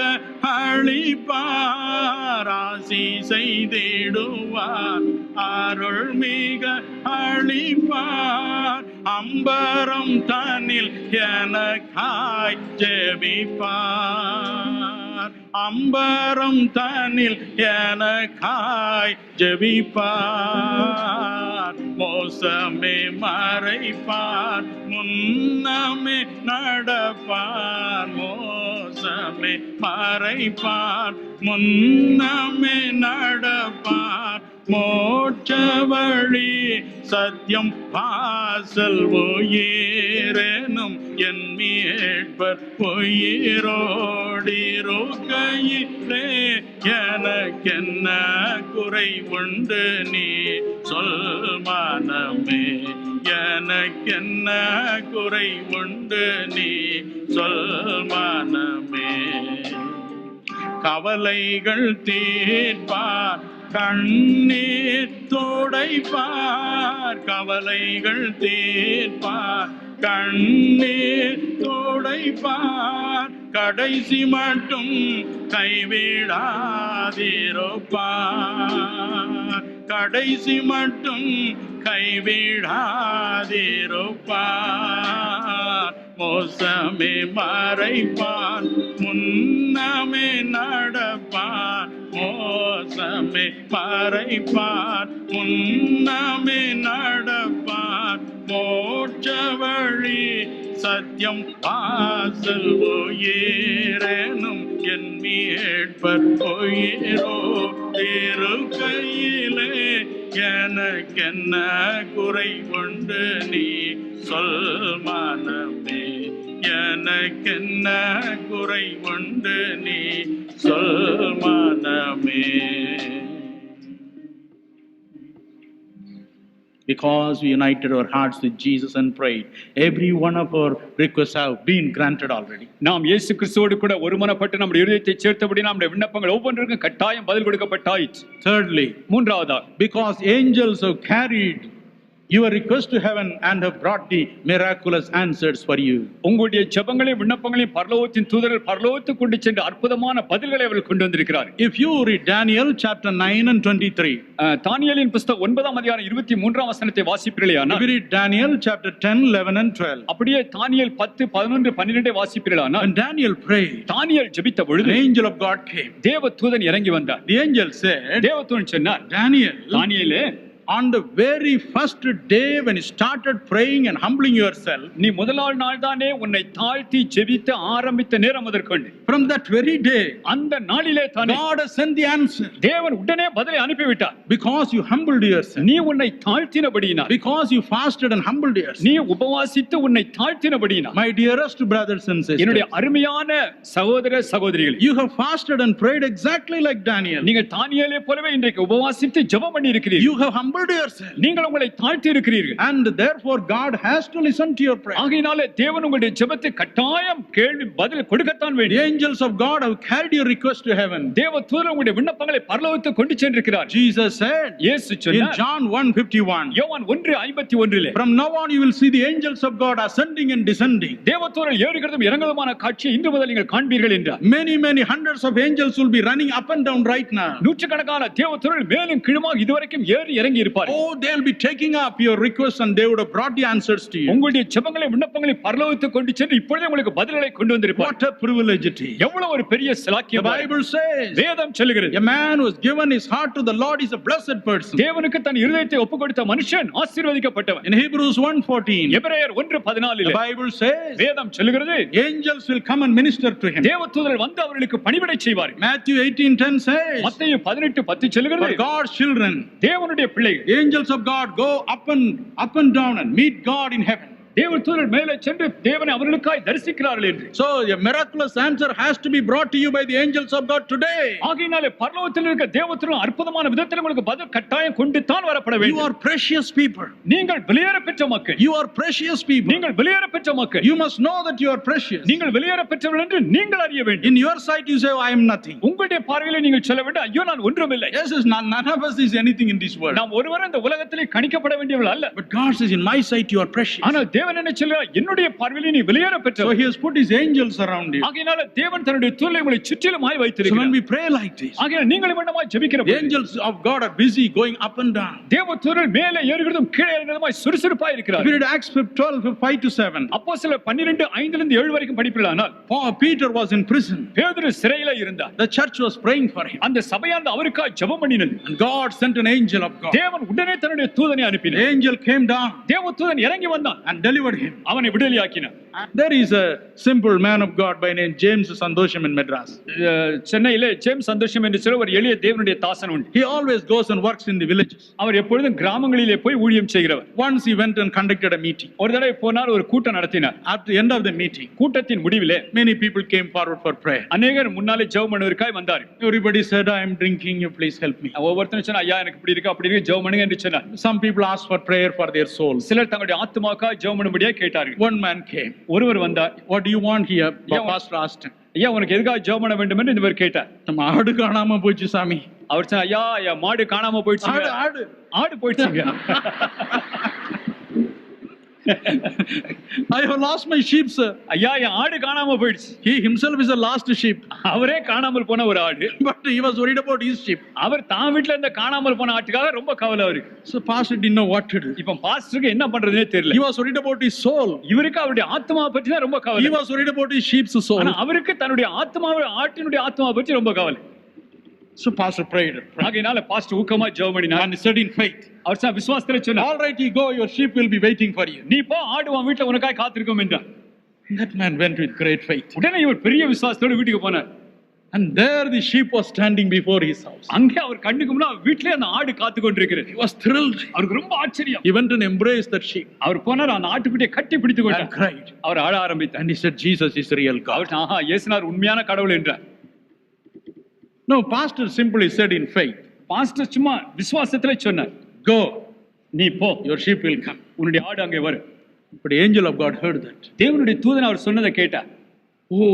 அளிப்பார், ஆசி செய்திடுவார், அருள் மிக அளிப்பார். அம்பரம் தன்னில் எனக்காய் ஜெபிப்பார், அம்பரம் தன்னில் எனக்காய் ஜெபிப்பார். மோசமே மறைப்பார், முன்னமே நடப்பார், மோசமே மறைப்பார், முன்னமே நடப்பார். மோட்ச வழி சத்தியம் வாசல் உயிரெனும் என் மீட்பர் உயிரோடிருக்கையிலே எனக்கென்ன குறை உண்டு நீ சொல் மனமே, எனக்கென்ன குறை உண்டு நீ சொல் மனமே. கவலைகள் தீர்ப்பார், கண்ணீர் துடைப்பார், கவலைகள் தீர்ப்பார், கண்ணீர் துடைப்பார். கடைசி மட்டும் கைவிடாதிருப்பார், கடைசி மட்டும் கைவிடாதிருப்பார். மோசமே மறைப்பார், முன்னமே நடப்பார், மோசமே மறைப்பார், முன்னமே நடப்பார். மோட்ச வழி சத்தியம் வாசல் உயிரெனும் என் மீட்பர் உயிரோடிருக்கையிலே எனக்கென்ன குறை உண்டு நீ சொல் மனமே, எனக்கென்ன குறை உண்டு நீ சொல் மனமே. Because we united our hearts with Jesus and prayed, every one of our requests have been granted already. நாம் இயேசு கிறிஸ்துவோடு கூட ஒருமனப்பட்டு நம்முடைய இதயத்தை சேர்த்தபடி நம்முடைய விண்ணப்பங்கள் ஒவ்வொன்றுக்கும் கட்டாயம் பதில் கொடுக்கப்பட்டாயிற்று. Thirdly, மூன்றாவதாக, because angels have carried your request to heaven and have brought the miraculous answers for you. உங்களுடைய ஜெபங்களையும் விண்ணப்பங்களையும் பரலோகத்தின் தூதர்கள் பரலோகத்துக்கு கொண்டு சென்று அற்புதமான பதில்களை அவர்கள் கொண்டு வந்திருக்கிறார். If you read Daniel chapter 9 and 23, தானியேலின் புத்தகம் 9ஆம் அதிகாரம் 23ஆம் வசனத்தை வாசிப்பீர்களானால், if you read Daniel chapter 10, 11 and 12, அப்படியே தானியேல் 10, 11, 12 வாசிப்பீர்களானால், when Daniel prayed, தானியேல் ஜெபித்த பொழுது the angel of God came. தேவதூதன் இறங்கி வந்தார். The angel said, தேவதூதன் சொன்னார், Daniel, தானியேலே, on the very first day when you started praying and humbling yourself, நீ முதலாள் நாள் தானே உன்னை தாழ்த்தி ஜெபித்து ஆரம்பித்த நேரம் முதற்கொண்டு, from that very day, அந்த நாளிலே தானே God has sent the answer. தேவன் உடனே பதிலை அனுப்பிவிட்டார். Because you humbled yourself, நீ உன்னை தாழ்த்தினபடியினார், because you fasted and humbled yourself. நீ உபவாசித்து உன்னை தாழ்த்தினபடியினார். My dearest brothers and sisters, என்னுடைய அருமையான சகோதர சகோதரிகள், you have fasted and prayed exactly like Daniel. நீங்கள் தானியேலை போலவே இன்றைக்கு உபவாசித்து ஜெபம் பண்ணி இருக்கிறீர்கள். You have humbled yourself, நீங்கள் உங்களை தாழ்த்தி இருக்கிறீர்கள். and therefore God has to listen to your prayer. ஆகையினாலே தேவன் உங்களுடைய ஜெபத்தை கட்டாயம் கேள்வி பதில் கொடுக்கத்தான் The வேண்டும். angels of God have carried your request to heaven. தேவ தூதர் உங்களுடைய விண்ணப்பங்களை பரலோகத்துக்கு கொண்டு சென்றிருக்கிறார். Jesus said இயேசு in சொன்னார் John 1:51, யோவான் 1:51, from now on you will see the angels of God ascending and descending. தேவ தூதர் ஏறுகிறதும் இறங்குவதுமான காட்சியை இன்று முதல் நீங்கள் காண்பீர்கள் என்றார். Many hundreds of angels will be running up and down right now. நூற்றுக்கணக்கான தேவ தூதர்கள் மேலும் கீழுமாக இதுவரைக்கும் ஏறி இறங்கி இருப்பார்கள். Oh, they'll be taking up your requests and they would have brought the answers to you. உங்களுடைய ஜெபங்களை விண்ணப்பங்களை பரலோகத்துக்கு கொண்டு சென்று இப்பொழுதே உங்களுக்கு பதில்களை கொண்டு வந்திருப்பார். What a privilege it is. எவ்வளவு ஒரு பெரிய The சிலாக்கியம். Bible says வேதம் சொல்லுகிறது, a man who has given his heart to the Lord is a blessed person. தேவனுக்கு தன் இருதயத்தை ஒப்புக்கொடுத்த மனுஷன் ஆசீர்வதிக்கப்பட்டவன். In Hebrews 1:14, எபிரேயர் 1:14, the Bible says வேதம் சொல்லுகிறது, angels will come and minister to him. தேவதூதர்கள் வந்து அவர்களுக்கு பணிவிடை செய்வார்கள். Matthew 18:10 says, மத்தேயு 18:10 சொல்லுகிறது, for God's children, தேவனுடைய பிள்ளைகள், the angels of God go up and down and meet God in heaven. தேவதூதர்கள் மேலே சென்று தேவனை அவர்களுக்காய் தரிசிக்கிறார்கள் என்று. So a miraculous answer has to be brought to you by the angels of God today. ஆகையினாலே பரலோகத்தில் இருக்க தேவதூதர்கள் அற்புதமான விதத்தில் உங்களுக்கு பதில் கட்டாயம் கொண்டு தான் வரப்பட You வேண்டும். are precious people. நீங்கள் வெளியேற பெற்ற மக்கள். You are precious people. நீங்கள் வெளியேற பெற்ற மக்கள். You must know that you are precious. நீங்கள் வெளியேற பெற்றவர்கள் என்று நீங்கள் அறிய வேண்டும். In your sight you say, I am nothing. உங்களுடைய பார்வையிலே நீங்கள் சொல்ல வேண்டும், ஐயோ நான் ஒன்றுமில்லை. Yes, none of us is anything in this world. நாம் ஒருவரும் இந்த உலகத்திலே கணிக்கப்பட வேண்டியவர்கள் அல்ல. But God says, in my sight you are precious. ஆனால் தேவன் என்ன சொல்றார்? என்னுடைய பார்வையில் நீ வெளியேற So பெற்றவர். he has put his angels around you. ஆகையால தேவன் தன்னுடைய தூதர்களை உங்களை சுற்றிலுமாய் So when வைத்திருக்கிறார். we pray like this, ஆகையால நீங்கள் என்னமாய் ஜெபிக்கிற the angels of God are busy going up and down. தேவ தூதர்கள் மேலே ஏறுகிறதும் கீழே இறங்குறதுமாய் சுறுசுறுப்பாய் If இருக்கிறார். you read Acts 12, 5 to 7, அப்போஸ்தலர் 12:5 வரைக்கும் படிப்பீர்களானால் Peter was in prison. பேதுரு சிறையில இருந்தார். The church was praying for him. அந்த சபையானது அவருக்காக ஜெபம் பண்ணினது. And God sent an angel of God. தேவன் உடனே தன்னுடைய தூதனை The அனுப்பினார். angel came down தேவ தூதன் இறங்கி வந்தான், and delivered him. அவனை விடுதலையாக்கினார். There is a simple man of God by name James Sandosham in Madras. சென்னையிலே ஜேம்ஸ் சந்தோஷம் என்று சொல்ல ஒரு எளிய தேவனுடைய தாசன் உண்டு. He always goes and works in the villages. அவர் எப்பொழுதும் கிராமங்களிலே போய் ஊழியம் செய்கிறவர். Once he went and conducted a meeting. ஒரு தடவை போனார், ஒரு கூட்டம் நடத்தினார். At the end of the meeting, கூட்டத்தின் முடிவிலே many people came forward for prayer. அநேகர் முன்னாலே ஜெபம் பண்ணுவதற்காக வந்தார். Everybody said, I am drinking, you please help me. ஒவ்வொருத்தரும் சொன்னா, ஐயா எனக்கு இப்படி இருக்கு அப்படி இருக்கு, ஜெபம் பண்ணுங்க என்று சொன்னார். Some people asked for prayer for their souls. சிலர் தங்களுடைய ஆத்துமாவுக்காக ஜெபம் பண்ணும்படியா கேட்டார்கள். One man came. ஒருவர் வந்தார். What do you want here? Yeah, Pastor asked him. ஐயா உனக்கு எதுக்காக ஜெபம் பண்ண வேண்டும் என்று இவர் கேட்டார். நம்ம ஆடு காணாம போச்சு சாமி. அவர் சொன்னார், ஐயா என் மாடு காணாம போயிடுச்சு. ஆடு போயிடுச்சுங்க. I have lost my sheep, sir. ஐயா என் ஆடு காணாம போயிடுச்சு. He himself is a lost sheep. அவரே காணாமல் போன ஒரு ஆடு. But he was worried about his sheep. அவர் தான் வீட்டுல இருந்த காணாமல் போன ஆட்டுக்காக ரொம்ப கவலை அவருக்கு. So pastor didn't know what to do. இப்ப பாஸ்டருக்கு என்ன பண்றதுனே தெரியல. He was worried about his soul. இவருக்கு அவருடைய ஆத்மாவை பற்றி தான் ரொம்ப He கவலை. was worried about his sheep's soul. ஆனா அவருக்கு தன்னுடைய ஆத்மாவை ஆட்டினுடைய ஆத்மாவை பற்றி ரொம்ப கவலை. So pastor prayed. ஆகையினால பாஸ்டர் ஊக்கமா ஜெபம் பண்ணினார். And he said in faith. அவர் சொன்ன விசுவாசத்துல சொன்னார், All right, you go, your sheep will be waiting for you. நீ போ, ஆடு உன் வீட்டுல உனக்காக காத்திருக்கும் என்றார். That man went with great faith. உடனே இவர் பெரிய விசுவாசத்தோட வீட்டுக்கு போனார். And there the sheep was standing before his house. அங்கே அவர் கண்ணுக்கு முன்னாடி வீட்டிலே அந்த ஆடு காத்து கொண்டிருக்கிறது. He was thrilled. அவருக்கு ரொம்ப ஆச்சரியம். He went and embraced that sheep அவர் போனார், அந்த ஆட்டுக்குட்டியை கட்டி பிடித்து and கொண்டார். cried. அவர் ஆட ஆரம்பித்தார். And he said, Jesus is the real God. அவர் ஆஹா இயேசுனார் உண்மையான கடவுள் என்றார். No, pastor simply said in faith, pastor சும்மா விசுவாசத்துல சொன்னார், go, நீ போ, your sheep will come. உன்னுடைய ஆடு அங்கே வரும். But the angel of God heard that. தேவனுடைய தூதன் அவர் சொன்னதை கேட்டார். Oh,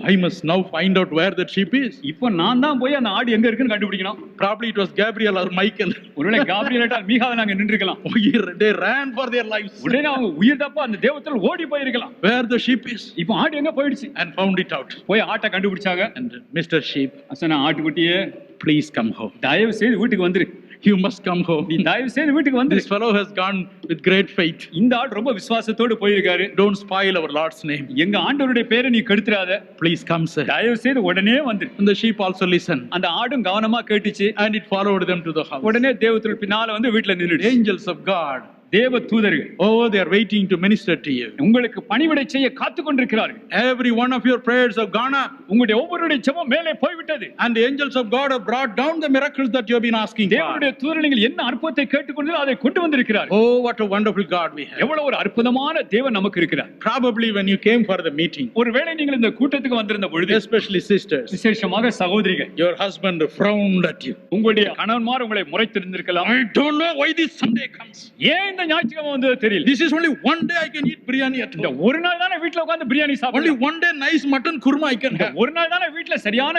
I must now find out where that sheep is. இப்போ நான் தான் போய் அந்த ஆடு எங்க இருக்குன்னு கண்டுபிடிக்கணும். Probably it was Gabriel or Michael. ஒருவேளை காபிரியல் மீகாவை நாங்க நின்றுக்கலாம். Oh, they ran for their lives. உடனே அவங்க உயிர் தப்பா அந்த தேவத்தில் ஓடி போயிருக்கலாம். Where the sheep is. இப்போ ஆடு எங்க போயிடுச்சு And found it out. போய் ஆட்டை கண்டுபிடிச்சாங்க. And Mr. Sheep, Asana ஆட்டுக்குட்டியே please come home. தயவு செய்து வீட்டுக்கு வந்துரு. You must come home. நீ தயவு செய்து வீட்டுக்கு வந்துரு. This fellow has gone with great faith. இந்த ஆடு ரொம்ப விசுவாசத்தோடு போயிருக்காரு. Don't spoil our Lord's name. எங்க ஆண்டவருடைய பேரை நீ கெடுத்துறாத. Please come, sir. தயவு செய்து உடனே வந்துரு. And the sheep also listened. அந்த ஆடும் கவனமா கேட்டுச்சு. And it followed them to the house. உடனே தேவதூதர் பின்னால வந்து வீட்டுல நின்னுடுச்சு. Angels of God. தேவ தூதர்கள் Oh, they are waiting to minister to you. உங்களுக்கு பணிவிடை செய்ய காத்து கொண்டிருக்கிறார்கள். Every one of your prayers have gone up. உங்களுடைய ஒவ்வொருடைய ஜெபம் மேலே போய்விட்டது. And the angels of God have brought down the miracles that you have been asking for. தேவனுடைய தூதர்கள் நீங்கள் என்ன அற்புதத்தை கேட்டுக்கொண்டீர்களோ அதை கொண்டு வந்திருக்கிறார்கள். Oh, what a wonderful God we have. எவ்வளவு ஒரு அற்புதமான தேவன் நமக்கு இருக்கிறார். Probably when you came for the meeting, ஒருவேளை நீங்கள் இந்த கூட்டத்துக்கு வந்திருந்த பொழுது, especially sisters, விசேஷமாக சகோதரிகள், your husband frowned at you. உங்களுடைய கணவன்மார் உங்களை முறைத்திருந்திருக்கலாம். I don't know why this Sunday comes. ஏன் இந்த ஞாயிற்றுக்கிழமை வந்தது தெரியல. This is only one day I can eat biryani at இந்த home. ஒரு நாள் தானே வீட்ல உட்கார்ந்து பிரியாணி Only சாப்பிடலாம். one day nice mutton kurma I can have. ஒரு நாள் தானே வீட்ல சரியான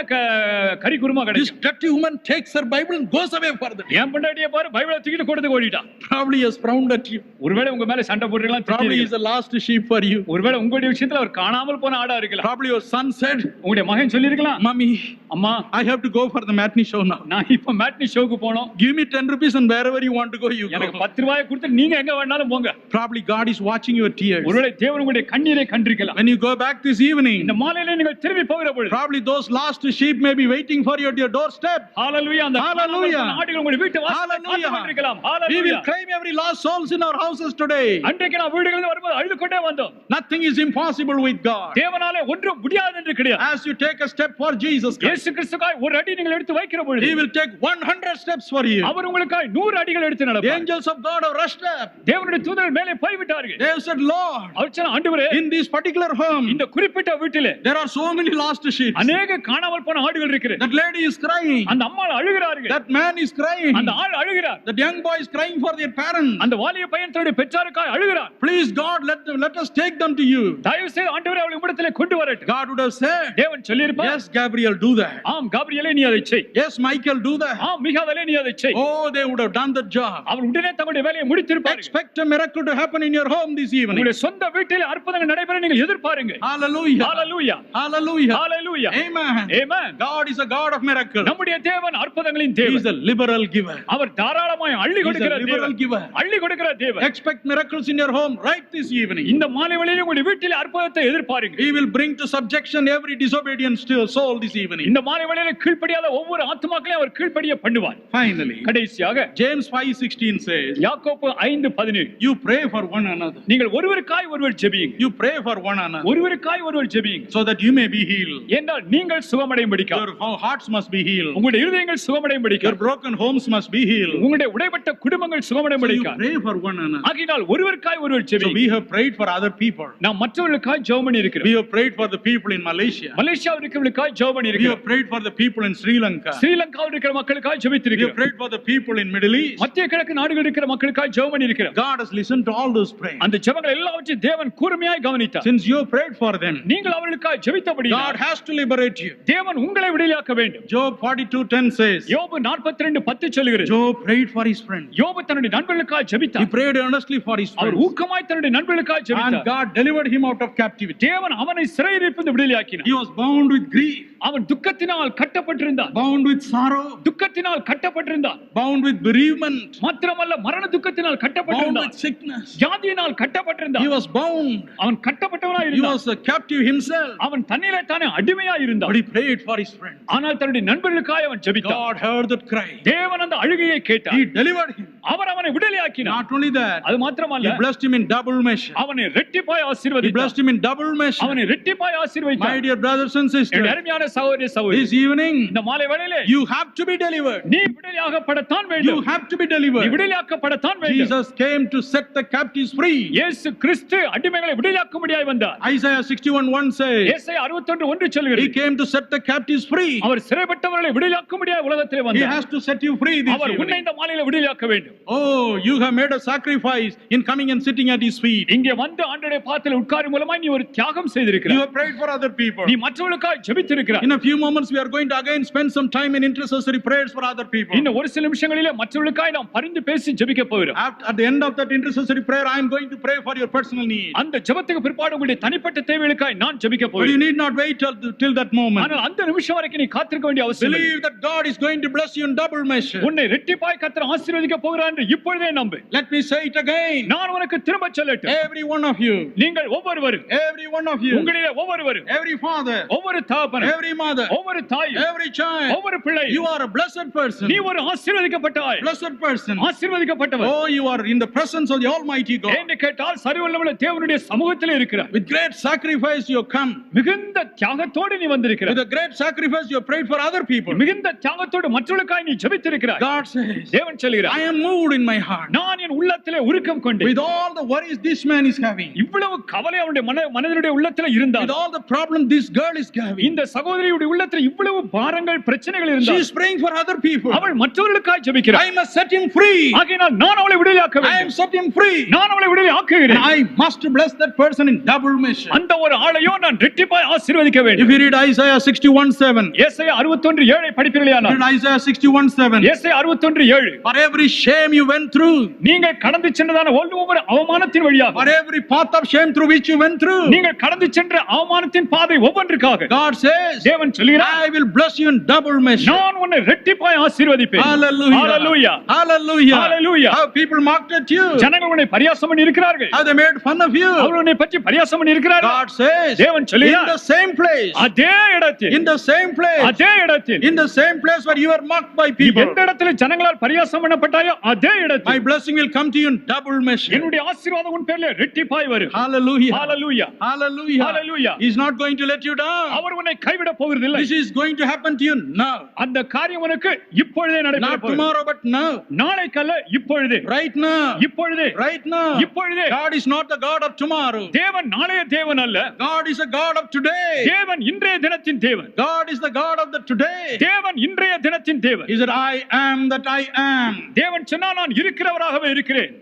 கறி குருமா This கிடைக்கும். dirty woman takes her Bible and goes away further. ஏன் பொண்டாட்டியை பாரு பைபிளை தூக்கிட்டு கூட்டத்துக்கு ஓடிட்டான். Probably he has frowned at you. ஒருவேளை உங்க மேல சண்டை போட்டுக்கலாம். Probably he is the last sheep for you. ஒருவேளை உங்களுடைய விஷயத்துல அவர் காணாமல் போன ஆடா இருக்கலாம். Probably your son said, உங்களுடைய மகன் சொல்லிருக்கலாம், Mommy, அம்மா I have to go for the matinee show now. நான் இப்ப மேட்னி ஷோக்கு போனோம். Give me 10 rupees and wherever you want to go, you எனக்கு go. 10 ரூபாயை கொடுத்து நீங்க எங்க வேணாலும் போங்க. Probably God is watching your tears. ஒருவேளை தேவன் உங்களுடைய கண்ணீரை கண்டிருக்கலாம். When you go back this evening, இந்த மாலையில நீங்கள் திரும்பி போகிற பொழுது, probably those lost sheep may be waiting for you at your doorstep. ஹalleluya, அந்த Hallelujah. ஆடுகள் உங்களுடைய வீட்டு வாசல்ல காத்து கொண்டிருக்கலாம். We will hallelujah. claim every lost souls in our houses today. அன்றைக்கு நான் வீடுகளில் வரும்போது அழுது கொண்டே வந்தோம். Nothing is impossible with God. தேவனாலே ஒன்றும் முடியாது என்று கிடையாது. As you take a step for Jesus Christ, இயேசு கிறிஸ்துக்காய் ஒரு அடி நீங்கள் எடுத்து வைக்கிற பொழுது, He will take 100 steps for you. அவர் உங்களுக்காய் 100 அடிகள் எடுத்து The நடப்பார். angels of God have rushed up. தேவனுடைய தூதர்கள் மேலே போய் விட்டார்கள். They have said, Lord, அவர் சொன்னார், ஆண்டவரே, in this this particular home, இந்த குறிப்பிட்ட வீட்டிலே there are so many lost sheep. அநேக காணாமல் போன ஆடுகள் இருக்கிறது. That lady is crying. அந்த அம்மா அழுகிறார்கள். That man is crying. அந்த ஆள் அழுகிறார். That young boy is crying for their parents. அந்த வாலிய பையன் தன்னுடைய பெற்றோருக்காக அழுகிறார். Please God, let us take them to you. தயவு செய்து ஆண்டவரே அவளை உம்மிடத்திலே கொண்டு வரட்டும். God would have said, தேவன் சொல்லியிருப்பார். yes, Gabriel, do that. ஆம் காபிரியேலே நீ அதை செய். Yes, Michael, do that. ஆம் மிகாவேலே நீ அதை செய். Oh, they would have done the job. அவர் உடனே தங்களுடைய வேலையை முடித்திருப்பார்கள். Expect a miracle to happen in your home this evening. உங்களுடைய சொந்த வீட்டில் அற்புதங்கள் நடைபெற நீங்கள் எதிர்பாருங்க. Hallelujah. Hallelujah. Hallelujah. Hallelujah. Amen. Amen. God is a God of miracles. நம்முடைய தேவன் அற்புதங்களின் He is தேவன். a liberal giver. அவர் தாராளமாய் அள்ளி He is கொடுக்கிற a liberal தேவன். giver. அள்ளி கொடுக்கிற தேவன். Expect miracles in your home right this evening. இந்த மாலை வேளையிலே உங்களுடைய வீட்டில் அற்புதத்தை எதிர்பாருங்க. He will bring to subjection every disobedient soul this evening. இந்த மாலை வேளையிலே கீழ்ப்படியாத ஒவ்வொரு ஆத்துமாக்களையும் அவர் கீழ்ப்படிய பண்ணுவார். Finally, கடைசியாக James 5:16 says, யாக்கோப்பு 5:17 you pray for one another. நீங்கள் ஒருவருக்காய் ஒருவர் ஜெபியுங்க. You pray for one another ஒருவருக்காய் ஒருவர் ஜெபியுங்க. so that you may be healed. என்றால் நீங்கள் சுகமடையும்படிக்காக. Your hearts must be healed. உங்களுடைய இருதயங்கள் Your சுகமடையும்படிக்காக. broken homes must be healed. உங்களுடைய உடைபட்ட குடும்பங்கள் So you சுகமடையும்படிக்காக. pray for one another. ஆகையால் ஒருவருக்காய் ஒருவர் So ஜெபியுங்க. we have prayed for other people. நாம் மற்றவர்களுக்காய் ஜெபம் பண்ணி இருக்கிறோம். We have prayed for the people in Malaysia. மலேசியாவில் இருக்கிறவர்களுக்காய் ஜெபம் பண்ணி We have இருக்கிறோம். prayed for the people in Sri Lanka. ஸ்ரீலங்காவில் இருக்கிற மக்களுக்காய் We have ஜெபித்திருக்கிறோம். prayed for the people in Middle East. மத்திய கிழக்கு நாடுகளில் இருக்கிற மக்களுக்காய் ஜெபம் பண்ணி இருக்கிறோம். God has listened to all those prayers. அந்த ஜெபங்கள் எல்லாவற்றையும் தேவன் கூர்மையாய் கவனித்தார். Since you have prayed for them, நீங்கள் அவர்களுக்காய் ஜெபித்தபடி God has to liberate you. தேவன் உங்களை விடுதலையாக்க வேண்டும். Job 42:10 says, யோபு 42:10 சொல்கிறது. Job prayed for his friend. யோபு தன்னுடைய நண்பர்களுக்காய் He ஜெபித்தார். prayed earnestly for his our friends. ஊக்கமாய் தன்னுடைய நண்பர்களுக்காய் And ஜெபித்தார். God delivered him out of captivity. தேவன் அவனை சிறையிருப்பிலிருந்து விடுதலையாக்கினார். He was bound with grief, அவன் துக்கத்தினால் கட்டப்பட்டிருந்தான். bound with sorrow, துக்கத்தினால் கட்டப்பட்டிருந்தான். bound with bereavement, மாத்திரமல்ல மரண துக்கத்தினால் bound கட்டப்பட்டிருந்தான். with sickness. வியாதியினால் He கட்டப்பட்டிருந்தான். was bound. அவன் கட்டப்பட்டவனாய் He இருந்தான். was a captive himself. அவன் தன்னிலே தானே அடிமையாய் இருந்தான். But he prayed for his friend. ஆனால் தன்னுடைய நண்பர்களுக்காய் அவன் ஜெபித்தான். God heard that cry. தேவன் அந்த அழுகையை கேட்டார். He delivered him. அவர் அவனை விடுதலையாக்கினார். Not only that, அது மாத்திரமல்ல he blessed him in double measure. அவனை இரட்டிப்பாய் He ஆசீர்வதித்தார். blessed him in double measure. அவனை இரட்டிப்பாய் My ஆசீர்வதித்தார். dear brothers and sisters, என்னுடைய அருமையான சகோதர சகோதரி, this evening, இந்த மாலை வேளையிலே you have to be delivered. நீ விடுதலையாகப்படத்தான் You வேண்டும். have to be நீ delivered. விடுதலையாக்கப்படத்தான் வேண்டும். Jesus came to set the captives free. இயேசு கிறிஸ்து அடிமைகளை விடுதலையாக்கும்படியாய் வந்தார். Isaiah 61:1 says, ஏசாயா 61:1 He சொல்கிறது. came to set the captives free. அவர் சிறைப்பட்டவர்களை விடுதலையாக்கும்படியாய் உலகத்திலே He வந்தார். has to set you free this அவர் உன்னை evening. இந்த மாலையில விடுதலையாக்க வேண்டும். Oh, you have made a sacrifice in coming and sitting at His feet. இங்கே வந்து ஆண்டவருடைய பாதத்தில் உட்காரும் மூலமாய் நீ ஒரு தியாகம் You செய்திருக்கிறாய். have prayed for other people. நீ மற்றவர்களுக்காக ஜெபித்திருக்கிறாய். In a few moments, we are going to again spend some time in intercessory prayers for other people. இன்னும் ஒரு சில நிமிஷங்களிலே மற்றவர்களுக்காக நாம் பரிந்து பேசி ஜெபிக்க போகிறோம். At the end of that intercessory prayer, I am going to pray for your personal need. அந்த ஜெபத்துக்கு பிற்பாடு உங்களுடைய தனிப்பட்ட தேவைகளுக்காக நான் ஜெபிக்க But you போகிறேன். need not wait till that moment. ஆனால் அந்த நிமிஷம் வரைக்கும் நீ காத்திருக்க வேண்டிய அவசியம் இல்லை. Believe that God is going to bless you in double measure. உன்னை இரட்டிப்பாய் கர்த்தர் ஆசீர்வதிக்க போகிறார் என்று இப்பொழுதே நம்பு. Let me say it again. நான் உனக்கு திரும்ப சொல்லட்டும். Every one of you, நீங்கள் ஒவ்வொருவரும், every one of you, உங்களிலே ஒவ்வொருவரும், every father, ஒவ்வொரு தகப்பனும், every mother, ஒவ்வொரு தாயும், every child, ஒவ்வொரு பிள்ளை, you are a blessed person. நீ ஒரு ஆசீர்வதிக்கப்பட்டவள். Blessed person. ஆசீர்வதிக்கப்பட்டவள். Oh, you are in the presence of the Almighty God. என்று கேட்டால் சர்வவல்லமையுள்ள தேவனுடைய சமூகத்திலே இருக்கிறார். With great sacrifice you have come. மிகுந்த தியாகத்தோடு நீ வந்திருக்கிறாய். With a great sacrifice you have prayed for other people. மிகுந்த தியாகத்தோடு மற்றவர்களுக்காக நீ ஜெபித்திருக்கிறாய். God says, தேவன் சொல்கிறார், I am moved in my heart. நான் என் உள்ளத்திலே உருக்கம் கொண்டேன். With all the worries this man is having, இவ்வளவு கவலை அவனுடைய மனதினுடைய உள்ளத்திலே இருந்தால், with all the problem this girl is having, இந்த சகோதரியுடைய உள்ளத்திலே இவ்வளவு பாரங்கள் பிரச்சனைகள் she இருந்தால், is praying for other people. அவள் மற்றவர்களுக்காக ஜெபிக்கிறாள். I must set him free. ஆகையால் நான் அவளை விடுதலையாக்க I am வேண்டும். set him free. நான் அவளை And விடுதலையாக்குகிறேன். I must bless that person in double measure. அந்த ஒரு ஆளையோ நான் இரட்டிப்பாய் ஆசீர்வதிக்க If வேண்டும். you read Isaiah 61:7, ஏசாயா 61:7 படிப்பீர்களானால், read Isaiah 61:7, ஏசாயா 61:7 for every shame you went through, நீங்கள் கடந்து சென்றதான ஒவ்வொரு அவமானத்தின் வழியாக, for every path of shame through which you went through, நீங்கள் கடந்து சென்ற அவமானத்தின் பாதை ஒவ்வொன்றுக்காக God says, தேவன் சொல்கிறார், I will bless you in double measure. நான் உன்னை இரட்டிப்பாய் ஆசீர்வதிப்பேன். Hallelujah. Hallelujah. Hallelujah. Hallelujah. How people mocked at you. ஜனங்கள் உன்னை பரியாசம் பண்ணி இருக்கிறார்கள். How they made fun of you. அவர்கள் உன்னை பற்றி பரியாசம் பண்ணி இருக்கிறார்கள். God says, தேவன் in சொல்கிறார், the same place, அதே இடத்தில், in the same place, அதே இடத்தில், in the same place where you were mocked by நீ people, எந்த இடத்துல ஜனங்களால் பரியாசம் பண்ணப்பட்டாயோ அதே My இடத்தில் blessing will come to you in double measure. என்னுடைய ஆசீர்வாதம் உன் பேரிலே இரட்டிப்பாய் வரும். Hallelujah. Hallelujah. Hallelujah. Hallelujah. He's not going to let you down. அவர் உன்னை கைவிட போவதில்லை. This is going to happen to you now. அந்த காரியம் உனக்கு இப்பொழுதே நடைபெற Not போகிறது. tomorrow, but now. நாளைக்கல்ல இப்பொழுதே. Right now. இப்பொழுதே. Right now. இப்பொழுதே. God is not the God of tomorrow. தேவன் நாளைய தேவன் அல்ல. God is a God of today. தேவன் இன்றைய தினத்தின் தேவன். God is the God of the today. தேவன் இன்றைய தினத்தின் தேவன். He said, I am that I am. தேவன் சொன்னார், நான் இருக்கிறவராகவே இருக்கிறேன்.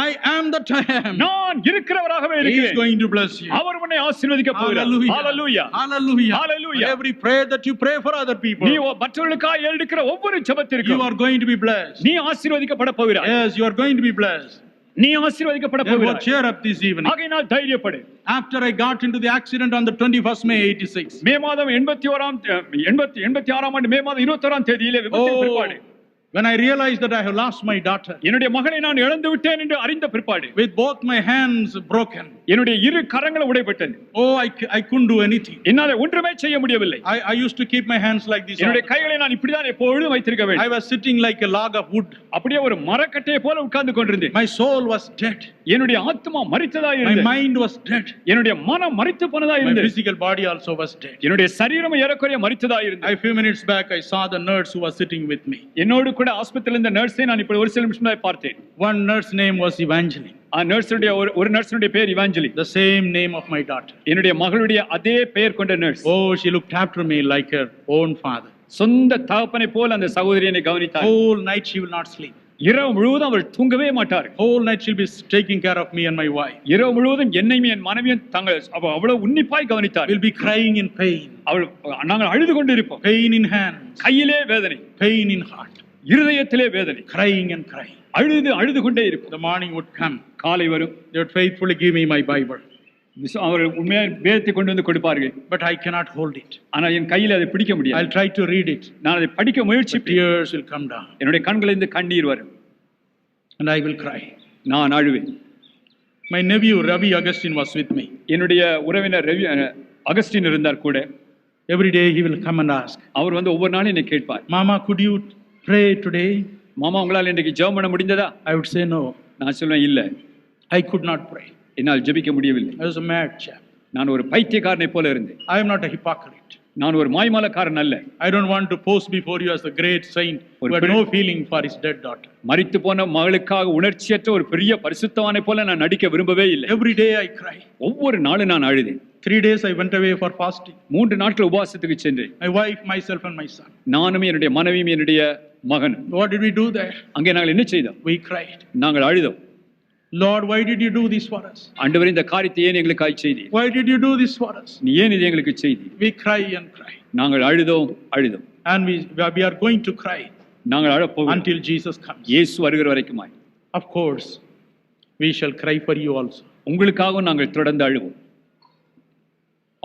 I am that I am. நான் இருக்கிறவராகவே He is இருக்கிறேன். going to bless you. அவர் உன்னை ஆசீர்வதிக்க போகிறார். Hallelujah. Hallelujah. Hallelujah. Hallelujah. Every prayer that you pray for other people, நீ மற்றவர்களுக்காக எடுக்கிற ஒவ்வொரு you ஜெபத்திற்கும் are going to be blessed. நீ ஆசீர்வதிக்கப்பட போகிறாய். Yes, you are going to be blessed. நீ ஆசீர்வதிக்கப்பட Therefore, போகிறாய். cheer up this evening. ஆகையினால் தைரியப்படு. After I got into the accident on the 21st May 86. மே மாதம் 86ஆம் ஆண்டு மே மாதம் 21ஆம் தேதியிலே விபத்தின் பிற்பாடு When I realized that I have lost my daughter, என்னுடைய மகளை நான் இழந்து விட்டேன் என்று அறிந்த பிற்பாடு, with both my hands broken, என்னுடைய இரு கரங்களும் உடைபட்டது. I couldn't do anything. என்னால ஒன்றுமே செய்ய முடியவில்லை. I used to keep my hands like this. என்னுடைய கைகளை நான் இப்படிதான் எப்பொழுதும் வைத்திருக்க வேண்டும். I was sitting like a log of wood. அப்படியே ஒரு மரக்கட்டையை போல உட்கார்ந்து கொண்டிருந்தேன். My soul was dead. என்னுடைய ஆத்மா மரித்ததாய் My இருந்தது. mind was dead. என்னுடைய மனம் மரித்து போனதாய் My இருந்தது. physical body also was dead. என்னுடைய சரீரம் ஏறக்குறைய மரித்ததாய் இருந்தது. A few minutes back I saw the nurse who was sitting with me. என்னோடு கூட ஆஸ்பத்திரியில் இருந்த நர்ஸை நான் இப்ப ஒரு சில நிமிஷம் பார்த்தேன். One nurse name was Evangeline. ஆ நர்ஸுடைய ஒரு நர்ஸுடைய பேர் Evanjali. The same name of my daughter. என்னுடைய மகளுடைய அதே பெயர் கொண்ட nurse. Oh, she looked after me like her own father. சொந்த தகப்பனை போல அந்த சகோதரியை கவனித்தார். Whole night she will not sleep. இரவு முழுவதும் அவள் தூங்கவே மாட்டார். Whole night she'll be taking care of me and my wife. இரவு முழுவதும் என்னையும் என் மனைவியும் அவ்வளவு உன்னிப்பாய் கவனித்தார். We'll be crying in pain. நாங்கள் அழுது கொண்டு இருப்போம். Pain in hands. கையிலே வேதனை. Pain in heart. இருதயத்திலே வேதனை. Crying and crying. அழுது கொண்டே இருப்போம். The morning would come. காலை வரும். They would faithfully give me my Bible. அவர் உண்மையா வேதத்தை கொண்டு வந்து கொடுப்பார்கள். But I cannot hold it. ஆனால் என் கையில் அதை பிடிக்க முடியாது. I'll try to read it. நான் அதை படிக்க முயற்சி. Tears will come down. என்னுடைய கண்களிலிருந்து கண்ணீர் வரும். And I will cry. நான் அழுவேன். My nephew Ravi Augustine was with me. என்னுடைய உறவினர் ரவி அகஸ்டின் இருந்தார் கூட. Every day he will come and ask. அவர் வந்து ஒவ்வொரு நாளும் என்னை கேட்பார். Mama, could you pray today? மாமா உங்களால் இன்றைக்கு ஜெபம் பண்ண முடிந்ததா? I would say no. நான் சொல்வேன் இல்ல. I could not pray. என்னால் ஜெபிக்க முடியவில்லை. I was a mad chap. நான் ஒரு பைத்தியக்காரனை போல இருந்தேன். I am not a hypocrite. நான் ஒரு மாய்மாலக்காரன் அல்ல. I don't want to pose before you as a great saint who had no feeling for his dead daughter. மரித்து போன மகளுக்காக உணர்ச்சியற்ற ஒரு பெரிய பரிசுத்தவானை போல நான் நடிக்க விரும்பவே இல்லை. Every day I cry. ஒவ்வொரு நாளும் நான் அழுதேன். 3 days I went away for fasting. 3 நாட்கள் உபவாசத்துக்கு சென்றேன். My wife, myself and my son. நானும் என்னுடைய மனைவியும் என்னுடைய மகன். What did we do there? அங்கே நாங்கள் என்ன செய்தோம்? We cried. நாங்கள் அழுதோம். Lord, why did you do this for us? ஆண்டவரே இந்த காரியத்தை ஏன் எங்களுக்காக செய்தீர்? Why did you do this for us? நீ ஏன் இது எங்களுக்கு செய்தீர்? We cry and cry. நாங்கள் அழுதோம். And we are going to cry நாங்கள் அழப்போம் until Jesus comes. இயேசு வருகிற வரைக்குமாய். Of course, we shall cry for you also. உங்களுக்காகவும் நாங்கள் தொடர்ந்து அழுவோம்.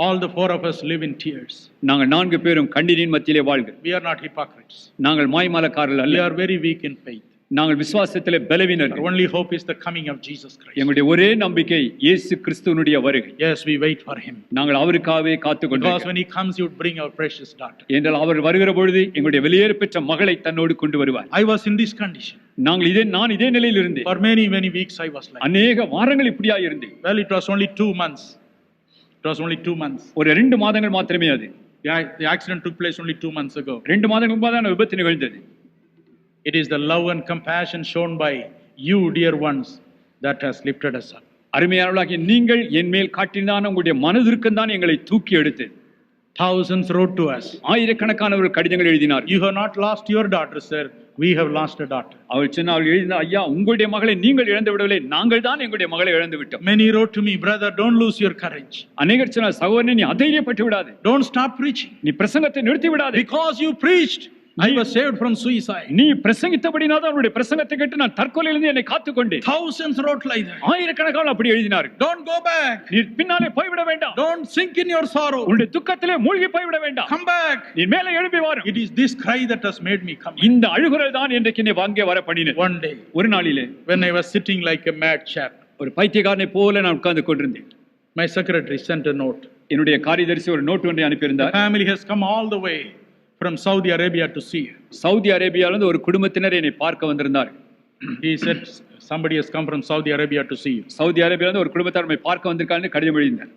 All the 4 of us live in tears. நாங்கள் 4 பேரும் கண்ணீரின் மத்தியிலே வாழ்கிறோம். We are not hypocrites. நாங்கள் மாய்மாலக்காரர்கள் We அல்ல. are very weak in faith. நாங்கள் விசுவாசத்திலே பலவீனர்கள். Our only hope is the coming of Jesus Christ. எங்களுடைய ஒரே நம்பிக்கை இயேசு கிறிஸ்துவினுடைய வருகை. Yes, we wait for him. நாங்கள் அவருக்காகவே காத்துக் Because கொண்டிருக்கிறோம். when he comes, he would bring our precious daughter. என்றால் அவர் வருகிற பொழுது எங்களுடைய வெளியேற பெற்ற மகளை தன்னோடு கொண்டு வருவார். I was in this condition. நான் இதே நிலையில் இருந்தேன். For many weeks I was like. அநேக வாரங்கள் இப்படியா இருந்தேன். Well, it was only 2 months. It was only 2 months. ஒரு 2 மாதங்கள் மாத்திரமே அது. The accident took place only 2 months ago. 2 மாதங்களுக்கு முன்பாக தான் விபத்து நிகழ்ந்தது. It is the love and compassion shown by you, dear ones, that has lifted us up. அருமையானவர்களாகிய நீங்கள் என் மேல் காட்டினான உங்களுடைய மனதிற்கும் தான் எங்களை தூக்கி எடுத்தது. Thousands wrote to us. ஆயிரக்கணக்கானவர்கள் கடிதங்கள் எழுதினார். You have not lost your daughter, sir. We have lost a daughter. அவள் சொன்னால் எழுதினார், ஐயா உங்களுடைய மகளை நீங்கள் இழந்து விடவில்லை, நாங்கள் தான் எங்களுடைய மகளை இழந்து விட்டோம். Many wrote to me, brother, don't lose your courage. அநேகர் சொன்னார், சகோதரனே நீ அதைரியப்பட்டு விடாதே. Don't stop preaching. நீ பிரசங்கத்தை நிறுத்தி விடாதே. Because you preached, I was saved from suicide. நீ பிரசங்கித்தபடினாதான் உன்னுடைய பிரசங்கத்தை கேட்டு நான் தற்கொலையிலிருந்து என்னை காத்துக்கொண்டேன். Thousands wrote like that. ஆயிரக்கணக்கான அப்படி எழுதினார். Don't go back. நீ பின்னாலே போய்விட வேண்டாம். Don't sink in your sorrow. உன்னுடைய துக்கத்திலே மூழ்கி போய்விட வேண்டாம். Come back. நீ மேலே எழும்பி வா. It is this cry that has made me come. இந்த அழுகுரல் தான் இன்றைக்கு என்னை வாங்க வர பண்ணினது. One day, ஒரு நாளிலே when I was sitting like a mad chap, ஒரு பைத்தியக்காரனை போல நான் உட்கார்ந்து கொண்டிருந்தேன். my secretary sent a note. என்னுடைய காரியதரிசி ஒரு நோட் ஒன்றை அனுப்பியிருந்தார். The family has come all the way from Saudi Arabia to see you. Saudi அரேபியாவிலிருந்து ஒரு குடும்பத்தினர் என்னை பார்க்க வந்திருந்தார். He said, somebody has come from Saudi Arabia to see you. Saudi அரேபியால இருந்து ஒரு குடும்பத்தார் நம்மை பார்க்க வந்திருக்காங்க கடிதம் எழுதினார்.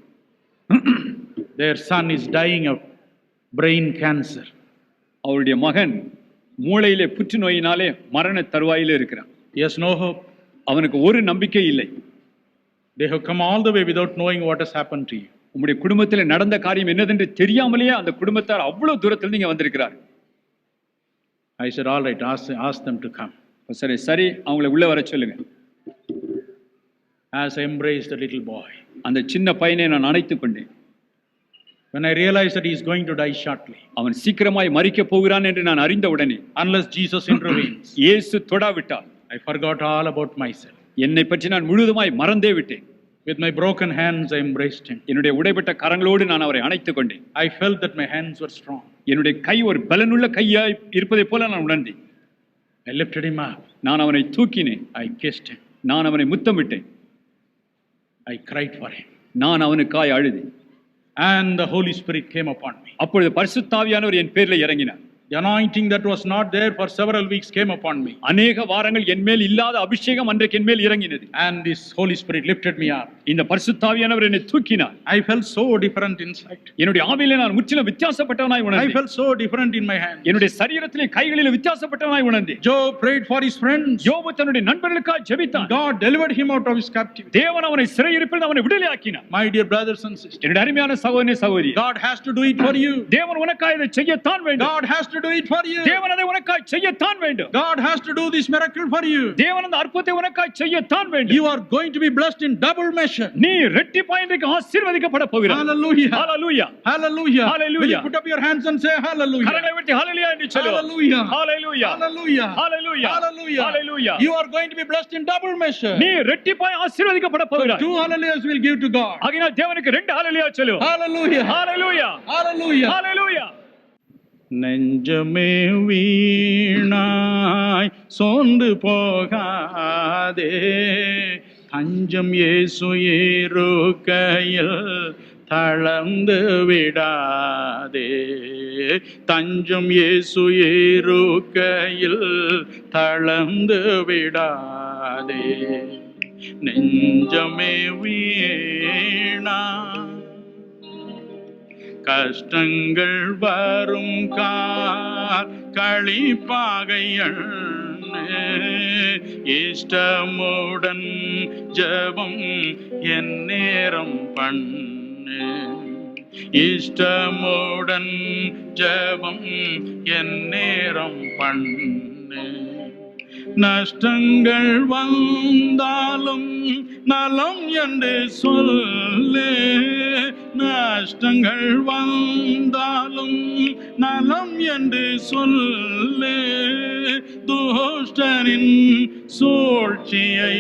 Their son is dying of brain cancer. அவருடைய மகன் மூளையிலே புற்றுநோயினாலே மரண தருவாயிலே இருக்கிறான். He has no hope. அவனுக்கு ஒரு நம்பிக்கை இல்லை. They have come all the way without knowing what has happened to you. உங்களுடைய குடும்பத்தில் நடந்த காரியம் என்னதென்று தெரியாமலேயே அந்த குடும்பத்தார் அவ்வளவு தூரத்தில் இங்க வந்திருக்கிறார். I said, all right, ask them to come. சரி அவங்களை உள்ள வர சொல்லுங்க. As I embraced the little boy, அந்த சின்ன பையனை நான் அணைத்துக் கொண்டேன். When I realized that he is going to die shortly, அவன் சீக்கிரமாய் மரிக்க போகிறான் என்று நான் அறிந்த உடனே, unless Jesus intervenes, இயேசு தொடாவிட்டால், I forgot all about myself. என்னை பற்றி நான் முழுதுமாய் மறந்தே விட்டேன். With my broken hands, I embraced him. என்னுடைய உடைபட்ட கரங்களோடு நான் அவரை அணைத்துக் கொண்டேன். I felt that my hands were strong. என்னுடைய கை ஒரு பலனுள்ள கையாய் இருப்பதை போல நான் உணர்ந்தேன். I lifted him up. நான் அவனை தூக்கினேன். I kissed him. நான் அவனை முத்தமிட்டேன். I cried for him. நான் அவனுக்காய் அழுதேன். And the Holy Spirit came upon me. அப்பொழுது பரிசுத்த ஆவியானவர் என் பேரில் இறங்கினார். The anointing that was not there for several weeks came upon me. அநேக வாரங்கள் என் மேல் இல்லாத அபிஷேகம் அன்றைக்கு என் மேல் இறங்கினது. And this Holy Spirit lifted me up. இந்த பரிசுத்த ஆவியானவர் என்னை தூக்கினார். I felt so different inside. என்னுடைய ஆவியிலே நான் முற்றிலும் வித்தியாசப்பட்டவனாய் உணர்ந்தேன். I felt so different in my hands. என்னுடைய சரீரத்திலே கைகளிலே வித்தியாசப்பட்டவனாய் உணர்ந்தேன். Job prayed for his friends. யோபு தன்னுடைய நண்பர்களுக்காக ஜெபித்தான். God delivered him out of his captivity. தேவன் அவனை சிறையிருப்பில் அவனை விடுதலையாக்கினார். My dear brothers and sisters, என்னுடைய அருமையான சகோதரனே சகோதரி, God has to do it for you. தேவன் உனக்காக இதை செய்யத்தான் வேண்டும். God has to do it for you. தேவன் அதை உனக்காக செய்யத்தான் வேண்டும். God has to do this miracle for you. தேவன் அந்த அற்புதத்தை உனக்காக செய்யத்தான் வேண்டும். You are going to be blessed in double measure. நீ இரட்டிப்பாய் இன்றைக்கு ஆசீர்வதிக்கப்பட போகிறாய். Hallelujah. Hallelujah. Hallelujah. Hallelujah. Will you put up your hands and say hallelujah? கரங்களை உயர்த்தி ஹalleluya என்று சொல்லு. Hallelujah. Hallelujah. Hallelujah. Hallelujah. Hallelujah. Hallelujah. You are going to be blessed in double measure. நீ இரட்டிப்பாய் ஆசீர்வதிக்கப்பட போகிறாய். Two hallelujahs will give to God. ஆகையால் தேவனுக்கு ரெண்டு ஹalleluya சொல்லு. Hallelujah. Hallelujah. Hallelujah. Hallelujah. நெஞ்சமே வீணாய் சோர்ந்து போகாதே, தஞ்சம் இயேசு இருக்கையில் தளர்ந்து விடாதே. தஞ்சம் இயேசு இருக்கையில் தளர்ந்து விடாதே. நெஞ்சமே வீணாய் கஷ்டங்கள் வரும் களிப்பாக இஷ்டமுடன் ஜெபம் என் நேரம் பண்ணு. இஷ்டமுடன் ஜெபம் என் நேரம் பண்ணு. நஷ்டங்கள் வந்தாலும் நலம் என்று சொல்லு. நஷ்டங்கள் வந்தாலும் நலம் என்று சொல்லு. துஷ்டனின் சூழ்ச்சியை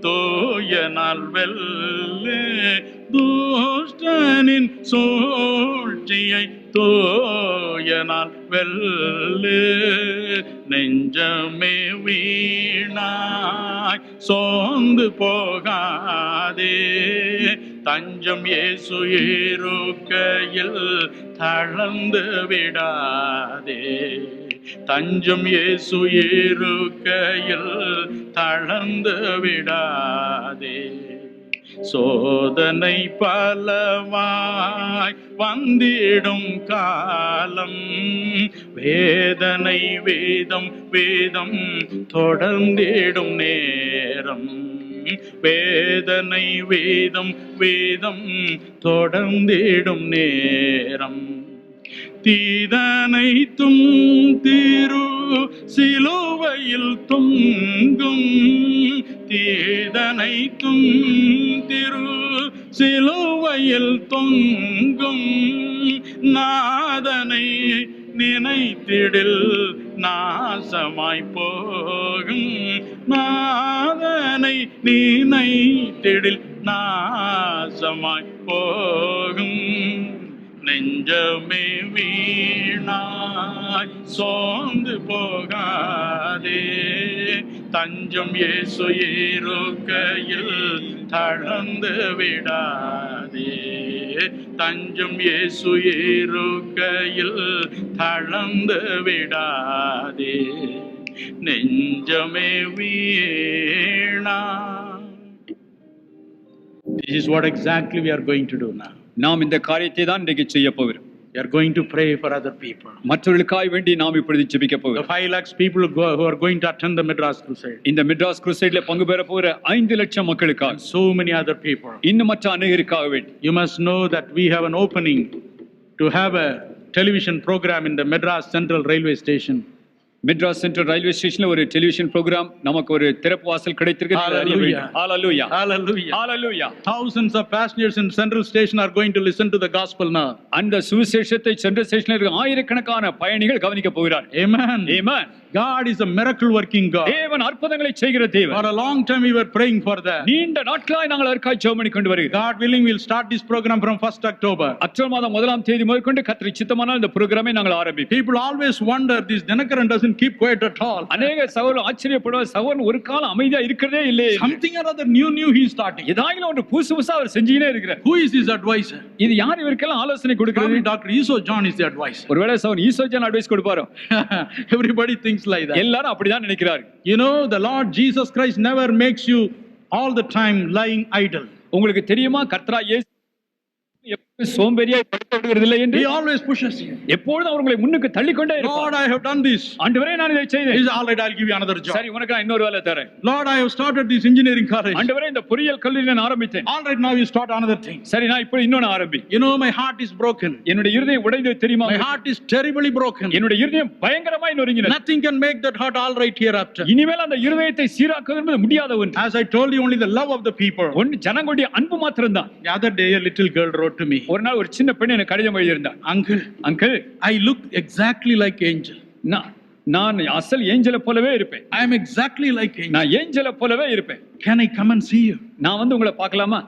தோயனால் வெல்லு. துஷ்டனின் சூழ்ச்சியை தோயனால் வெல்லு. நெஞ்சமே வீணாய் சோர்ந்து போகாதே, தஞ்சம் இயேசு இருக்கையில் தளர்ந்து விடாதே. தஞ்சம் இயேசு இருக்கையில் தளர்ந்து விடாதே. சோதனை பலவாய் வந்திடும் காலம், வேதனை வேதம் வேதம் தொடர்ந்திடும் நேரம். வேதனை வேதம் வேதம் தொடர்ந்திடும் நேரம். தீதனைத்தும் திரு சிலுவையில் தொங்கும். தீதனைத்தும் திரு சிலுவையில் தொங்கும். நாதனை நினைத்திடில் நாசமாய் போகும். நாதனை நினைத்திடில் நாசமாய் போகும். நெஞ்சமே வீணாய் சோர்ந்து போகாதே, தஞ்சம் இயேசு இருக்கையில் தளர்ந்து விடாதே. தஞ்சம் இயேசு இருக்கையில் தளர்ந்து விடாதே. நெஞ்சமே வீணா. This is what exactly we are going to do now. நாம் இந்த காரியத்தை தான் இன்றைக்கு செய்ய போகிறோம். We are going to pray for other people. மற்றவர்களுக்காய் வேண்டி நாம் இப்பொழுது ஜெபிக்க The போகிறோம். 5 lakhs people who are going to attend the Madras Crusade. இந்த மிட்ராஸ் குரூசைட்ல பங்கு பெற போகிற 5 லட்சம் மக்களுக்காக, So many other people. இன்னும் மற்ற அநேகருக்காக வேண்டி You must know that we have an opening to have a television program in the Madras Central Railway Station. Madras central railway ஸ்டேஷன்ல ஒரு டெலிவிஷன் ப்ரோக்ராம் நமக்கு ஒரு திறப்பு வாசல் கிடைத்திருக்கிறது. Hallelujah. Hallelujah. Hallelujah. Hallelujah. Thousands of passengers in Central Station are going to listen to the gospel now. அந்த சுவிசேஷத்தை சென்ட்ரல் ஸ்டேஷன்ல இருக்க ஆயிரக்கணக்கான பயணிகள் கவனிக்க போகிறார். Amen. Amen. God is a miracle working God. தேவன் அற்புதங்களை செய்கிற தேவன். For a long time we were praying for that. நீண்ட நாட்களாய் நாங்கள் அதற்காக ஜெபம் பண்ணி கொண்டு வருகிறோம். God willing, we'll start this program from 1st October. October மாதம் 1ஆம் தேதி முதற்கொண்டு கர்த்தருக்கு சித்தமானால் இந்த புரோகிராமை நாங்கள் ஆரம்பிப்போம். People always wonder, this Dinakaran doesn't keep quiet at all. அநேக சகோதரர்கள் ஆச்சரியப்படுவார், சகோதரன் ஒரு காலம் அமைதியா இருக்கிறதே இல்லையே. Something or other new he is starting. ஏதாவது ஒன்று புதுசா அவர் செஞ்சிட்டே இருக்கிறார். Who is his advisor? இது யார் இவருக்கெல்லாம் ஆலோசனை கொடுக்கிறது? Probably Dr. Iso John is the advisor. ஒருவேளை சகோதரன் ஈசோஜன் advice கொடுப்பாரோ? Everybody thinks like that. எல்லாரும் அப்படிதான் நினைக்கிறார்கள். You know, the Lord Jesus Christ never makes you all the time lying idle. உங்களுக்கு தெரியுமா கர்த்தராகிய இயேசு எப்பொழுதும் சோம்பேறியாய் படுத்து விடுவதில்லை என்று? He always pushes you. எப்பொழுதும் அவர்களை முன்னுக்கு தள்ளிக்கொண்டே Lord, இருப்பார். I have done this. ஆண்டவரே நான் இதை He செய்தேன். says, all right, I'll give you another job. சரி, உனக்கு நான் இன்னொரு வேலை தரேன். Lord, I have started this engineering college. ஆண்டவரே இந்த பொறியியல் கல்லூரி நான் ஆரம்பித்தேன். All right, now you start another thing. சரி, நான் இப்போ இன்னொன்னு ஆரம்பி. You know, my heart is broken. என்னுடைய இருதயம் உடைந்தது தெரியுமா? My heart is terribly broken. என்னுடைய இருதயம் பயங்கரமாய் நொறுங்கினது. Nothing can make that heart all right hereafter. இனிமேல் அந்த இருதயத்தை சீராக்குவது என்பது முடியாத ஒன்று. As I told you, only the love of the people. ஒன்று ஜனங்களுடைய அன்பு மாத்திரம்தான். The other day, a little girl wrote to me, ஒரு நாள் ஒரு சின்ன பெண் எனக்கு கடிதம் எழுதியிருந்தார். Uncle, uncle, I look exactly like angel. நான் அசல் ஏஞ்சலை போலவே இருப்பேன். I am exactly like angel. நான் ஏஞ்சலை போலவே இருப்பேன். Can I come and see you? நான் வந்து உங்களை பார்க்கலாமா?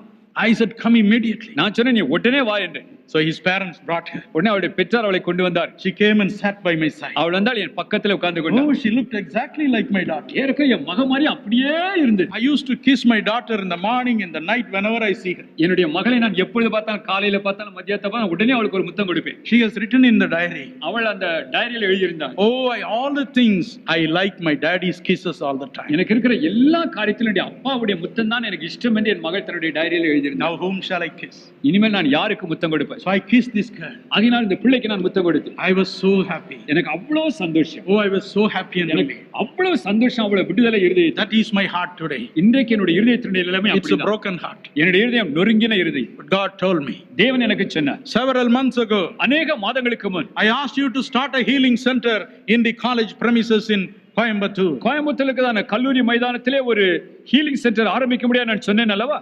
I said, come immediately. நான் சொன்னேன், நீ உடனே வா என்று. So his parents brought her. உடனே அவருடைய பெற்றார் அவளை கொண்டு வந்தார். She came and sat by my side. அவள் வந்தால் என் பக்கத்துல உட்கார்ந்து கொண்டாள். Oh, she looked exactly like my daughter. ஏற்க என் மக மாதிரி அப்படியே இருந்தது. I used to kiss my daughter in the morning, in the night, whenever I see her. என்னுடைய மகளை நான் எப்பொழுது பார்த்தாலும், காலையில பார்த்தாலும், மதியத்தை பார்த்தாலும் உடனே அவளுக்கு ஒரு முத்தம் கொடுப்பேன். She has written in the diary. அவள் அந்த டைரியில எழுதியிருந்தாள். Oh, all the things I like my daddy's kisses all the time. எனக்கு இருக்கிற எல்லா காரியத்திலும் என்னுடைய அப்பாவுடைய முத்தம் தான் எனக்கு இஷ்டம் என்று என் மகள் தன்னுடைய டைரியில எழுதியிருந்தாள். Now whom shall I kiss? இனிமேல் நான் யாருக்கு முத்தம் கொடுப்பேன்? So I kissed this girl. ஆகையால் இந்த பிள்ளைக்கு நான் முத்தம் கொடுத்தேன். I was so happy. எனக்கு அவ்வளவு சந்தோஷம். Oh, I was so happy and எனக்கு happy. அவ்வளவு சந்தோஷம், அவ்வளவு விடுதலை இருதயம். That is my heart today. இன்றைக்கு என்னுடைய இருதயத்தினுடைய நிலைமை It's a அப்படிதான். broken heart. என்னுடைய இருதயம் நொறுங்கின இருதயம். But God told me தேவன் எனக்கு சொன்னார். several months ago, அநேக மாதங்களுக்கு முன் I asked you to start a healing center in the college premises in Coimbatore. கோயம்புத்தூருக்கு தான் கல்லூரி மைதானத்திலே ஒரு ஹீலிங் சென்டர் ஆரம்பிக்க முடியாது நான் சொன்னேன் அல்லவா?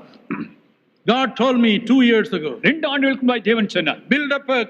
God told me 2 years ago, 2 ஆண்டுகளுக்கு முன்னாடி தேவன் சொன்னார், build up a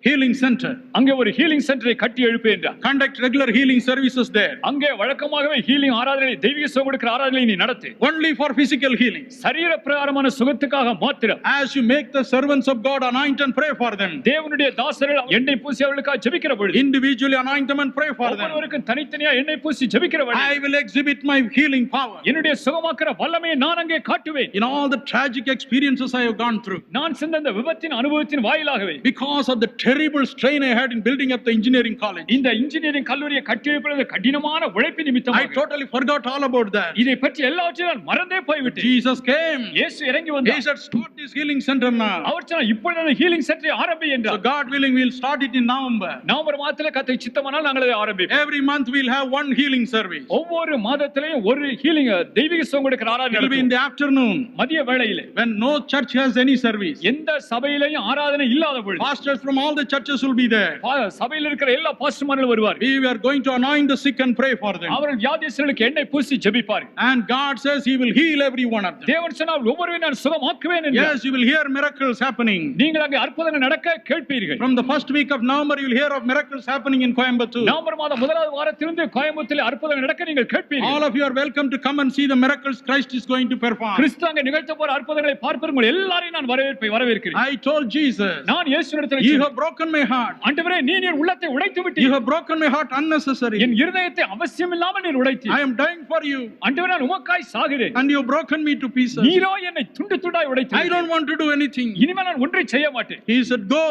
healing center. அங்கே ஒரு ஹீலிங் சென்டரை கட்டி எழுப்பு என்றார். Conduct regular healing services there. அங்கே வழக்கமாகவே ஹீலிங் ஆராதனை, தெய்வீக சுகம் கொடுக்கிற ஆராதனை நீ நடத்து. Only for physical healing. சரீர பிரகாரமான சுகத்துக்காக மாத்திரம். As you make the servants of God anoint and pray for them. தேவனுடைய தாசர்கள் எண்ணெய் பூசி அவர்களுக்காக ஜெபிக்கிற பொழுது, Individually anoint them and pray for them. ஒவ்வொருவருக்கும் தனித்தனியா எண்ணெய் பூசி ஜெபிக்கிற பொழுது, I will exhibit my healing power. என்னுடைய சுகமாக்குற வல்லமையை நான் அங்கே காட்டுவேன். In all the tragic experiences I have gone through. நான் சென்ற இந்த விபத்தின் அனுபவத்தின் வாயிலாகவே, Because of the terrible strain I had in building up the engineering college. இந்த இன்ஜினியரிங் கல்லூரியை கட்டியெழுப்புவது கடினமான உழைப்பின் I நிமித்தமாக totally forgot all about that. இதை பற்றி எல்லாவற்றையும் நான் மறந்தே போய்விட்டேன். Jesus came. இயேசு இறங்கி He வந்தார். said, start this healing center now. அவர் சொன்னார், இப்பொழுது அந்த ஹீலிங் சென்டரை ஆரம்பி So என்றார். God willing, we'll start it in November. November மாதத்திலே கர்த்தர் சித்தமானால் நாங்கள் அதை ஆரம்பிப்போம். Every month we'll have one healing service. ஒவ்வொரு மாதத்திலேயும் ஒரு ஹீலிங் தெய்வீக சுகம் கொடுக்கிற ஆராதனை It will be in நடக்கும். the afternoon மதிய வேளையிலே, when no church has any service. எந்த சபையிலேயும் ஆராதனை இல்லாத பொழுது, Pastors from all the churches will be there. சபையில் இருக்கிற எல்லா பாஸ்டர்மார்களும் வருவார். We are going to anoint the sick and pray for them. அவர்கள் வியாதியஸ்தர்களுக்கு எண்ணெய் பூசி ஜெபிப்பார். And God says He will heal every one of them. தேவன் சொன்னார், ஒவ்வொருவரையும் நான் சுகமாக்குவேன் என்றார். Yes, you will hear miracles happening. நீங்கள் அங்கே அற்புதங்கள் நடக்க கேட்பீர்கள். From the first week of November, you will hear of miracles happening in Coimbatore. November மாதம் முதலாவது வாரத்திலிருந்து கோயம்புத்தூரில் அற்புதங்கள் நடக்க நீங்கள் கேட்பீர்கள். All of you are welcome to come and see the miracles Christ is going to perform. கிறிஸ்து அங்கே நிகழ்த்த போற அற்புதங்களை பார்ப்பவர்கள் எல்லாரையும் நான் வரவேற்கிறேன். I told Jesus, நான் இயேசுவிடத்தில் You சொன்னேன், have broken my heart. ஆண்டவரே, நீர் என் உள்ளத்தை உடைத்து You விட்டீர். have broken my heart unnecessary. என் இருதயத்தை அவசியமில்லாமல் நீர் உடைத்தீர். I am dying for you. ஆண்டவரே, நான் உமக்காய் சாகிறேன். And you have broken me to pieces. நீரோ என்னை துண்டு துண்டாய் உடைத்தீர். I don't want to do anything. இனிமேல் நான் ஒன்றை செய்ய மாட்டேன். He said, Go.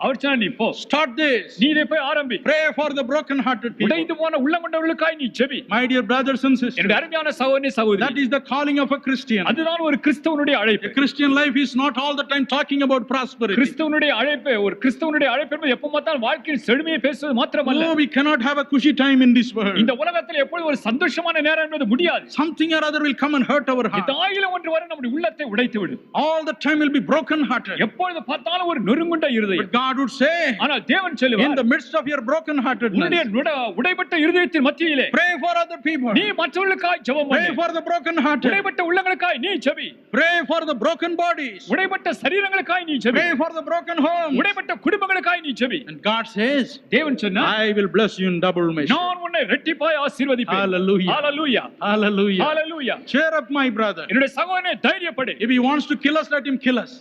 அவர் சொன்னார், நீ போ, Start this. நீ இதை போய் ஆரம்பி. Pray for the broken-hearted people. உடைந்து போன உள்ளங்கொண்டவர்களுக்காய் நீ JP. My dear brothers and sisters, என்னுடைய அருமையான சகோதரனே சகோதரி, that is the calling of a Christian. அதுதான் ஒரு கிறிஸ்தவனுடைய அழைப்பு. A Christian life is not all the time talking about prosperity. கிறிஸ்தவனுடைய அழைப்பு, ஒரு கிறிஸ்தவனுடைய அழைப்பு என்பது எப்ப பார்த்தாலும் வாழ்க்கையில் செழுமையை பேசுவது மாத்திரமல்ல. No, we cannot have a cushy time in this world. இந்த உலகத்தில் எப்பொழுது ஒரு சந்தோஷமான நேரம் என்பது முடியாது. Something or other will come and hurt our heart. ஏதாயிலும் ஒன்று வரை நம்முடைய உள்ளத்தை உடைத்து விடும். All the time will be broken-hearted. எப்பொழுது பார்த்தாலும் ஒரு நொறுங்குண்ட இருதயம். But God would say, ஆனால் தேவன் சொல்லுவார், in the midst of your broken-heartedness, உன்னுடைய உடைபட்ட இருதயத்தின் மத்தியிலே pray for other people. நீ மற்றவர்களுக்காய் ஜெபம் பண்ணு. Pray for the broken-hearted. உடைபட்ட உள்ளங்களுக்காய் நீ ஜெபி. Pray for the broken bodies. உடைபட்ட சரீரங்களுக்காய் நீ ஜெபி. Pray for the broken homes. உடைபட்ட குடும்பங்களுக்காய் நீ ஜெபி. And God says, தேவன் சொன்னார், I will bless you in double measure. நான் உன்னை இரட்டிப்பாய் ஆசீர்வதிப்பேன். Hallelujah. Hallelujah. Hallelujah. Hallelujah. Cheer up, my brother. என்னுடைய சகோதரனே தைரியப்படு. If he wants to kill us, let him kill us.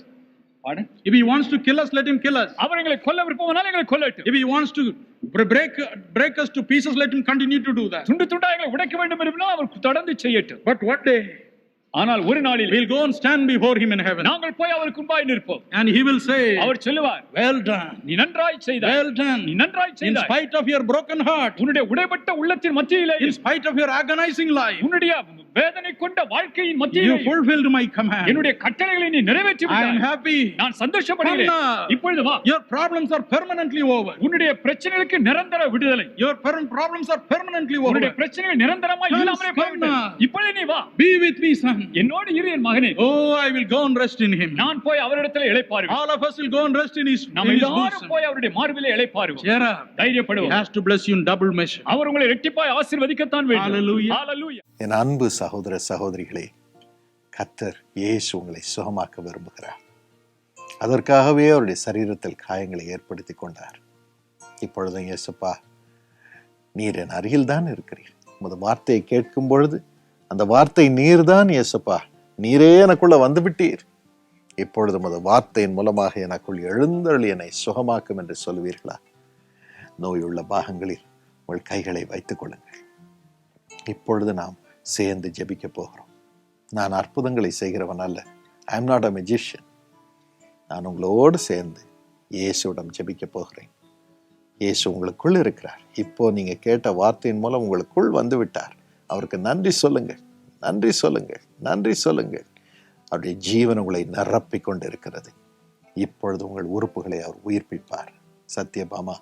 Pardon? If he wants to kill us, let him kill us. அவர் எங்களை கொல்ல விருப்பமானால் எங்களை கொல்லட்டும். If he wants to break us to pieces, let him continue to do that. துண்டு துண்டா எங்களை உடைக்க வேண்டும் என்றால் அவர் தொடர்ந்து செய்யட்டும். But one day, ஆனால் ஒரு நாளில் we'll go and stand before him in heaven. நாங்கள் போய் அவருக்கு முன்பாய் நிற்போம். And he will say, அவர் சொல்லுவார், well done. நீ நன்றாய் செய்தாய். Well done. நீ நன்றாய் In செய்தாய். spite of your broken heart, உன்னுடைய உடைபட்ட உள்ளத்தின் மத்தியிலே, in spite of your agonizing life, உன்னுடைய வேதனை கொண்ட வாழ்க்கையின் you மத்தியிலே fulfilled my command. என்னுடைய கட்டளைகளை நீ நிறைவேற்றி I am விட்டாய். happy. நான் சந்தோஷப்படுகிறேன். Come now. இப்பொழுது வா. Your problems are permanently over. உன்னுடைய பிரச்சனைகளுக்கு நிரந்தர விடுதலை. Your problems are permanently over. உன்னுடைய பிரச்சனைகள் நிரந்தரமாய் இல்லாமலே போய்விட்டது. இப்பொழுது நீ வா. Be with me, son. என்னோடு இரு என் மகனே. Oh, I will go and rest in him. நான் போய் அவரிடத்தில் இளைப்பாறுவேன். All of us will go and rest in his நாம் எல்லாரும் bosom. போய் அவருடைய மார்பிலே இளைப்பாறுவோம். Cheer up. He தைரியப்படுவோம். has to bless you in double measure. அவர் உங்களை இரட்டிப்பாய் ஆசீர்வதிக்கத்தான் வேண்டும். Hallelujah. ஹalleluya. என் அன்பு சகோதர சகோதரிகளே, கர்த்தர் இயேசு உங்களை சுகமாக்க விரும்புகிறார். அதற்காகவே அவருடைய சரீரத்தில் காயங்களை ஏற்படுத்தி கொண்டார். இப்பொழுதும் இயேசுப்பா, நீர் என் அருகில் தான் இருக்கிறீர். உமது வார்த்தையை கேட்கும் பொழுது அந்த வார்த்தை நீர்தான் இயேசுப்பா, நீரே எனக்குள்ள வந்து விட்டீர். இப்பொழுது உமது வார்த்தையின் மூலமாக எனக்குள் எழுந்தருளி என்னை சுகமாக்கும் என்று சொல்லுவீர்களா? நோயுள்ள பாகங்களில் உங்கள் கைகளை வைத்துக் கொள்ளுங்கள். இப்பொழுது நாம் சேர்ந்து ஜெபிக்க போகிறோம். நான் அற்புதங்களை செய்கிறவன் அல்ல. I am not a magician. நான் உங்களோடு சேர்ந்து இயேசுவிடம் ஜெபிக்க போகிறேன். இயேசு உங்களுக்குள் இருக்கிறார். இப்போ நீங்க கேட்ட வார்த்தையின் மூலம் உங்களுக்குள் வந்து விட்டார். அவருக்கு நன்றி சொல்லுங்கள், நன்றி சொல்லுங்கள், நன்றி சொல்லுங்கள். அவருடைய ஜீவன் உங்களை நிரப்பிக் கொண்டு இருக்கிறது. இப்பொழுது உங்கள் உறுப்புகளை அவர் உயிர்ப்பிப்பார். சத்யபாமா,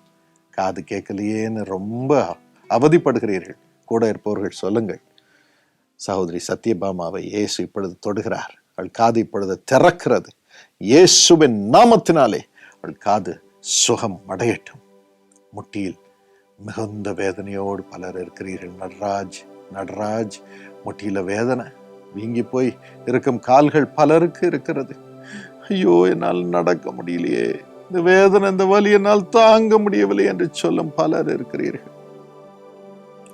காது கேட்கலையேன்னு ரொம்ப அவதிப்படுகிறீர்கள். கூட இருப்பவர்கள் சொல்லுங்கள், சகோதரி சத்யபாமாவை இயேசு இப்பொழுது தொடுகிறார். அவள் காது இப்பொழுது திறக்கிறது. இயேசுவின் நாமத்தினாலே அவள் காது சுகம் அடையட்டும். முட்டியில் மிகுந்த வேதனையோடு பலர் இருக்கிறீர்கள். நடராஜ் முட்டியில வேதனை வீங்கி போய் இருக்கும் கால்கள் பலருக்கு இருக்கிறது. ஐயோ, என்னால் நடக்க முடியலையே, இந்த வேதனை, இந்த வலி என்னால் தாங்க முடியவில்லை என்று சொல்லும் பலர் இருக்கிறீர்கள்.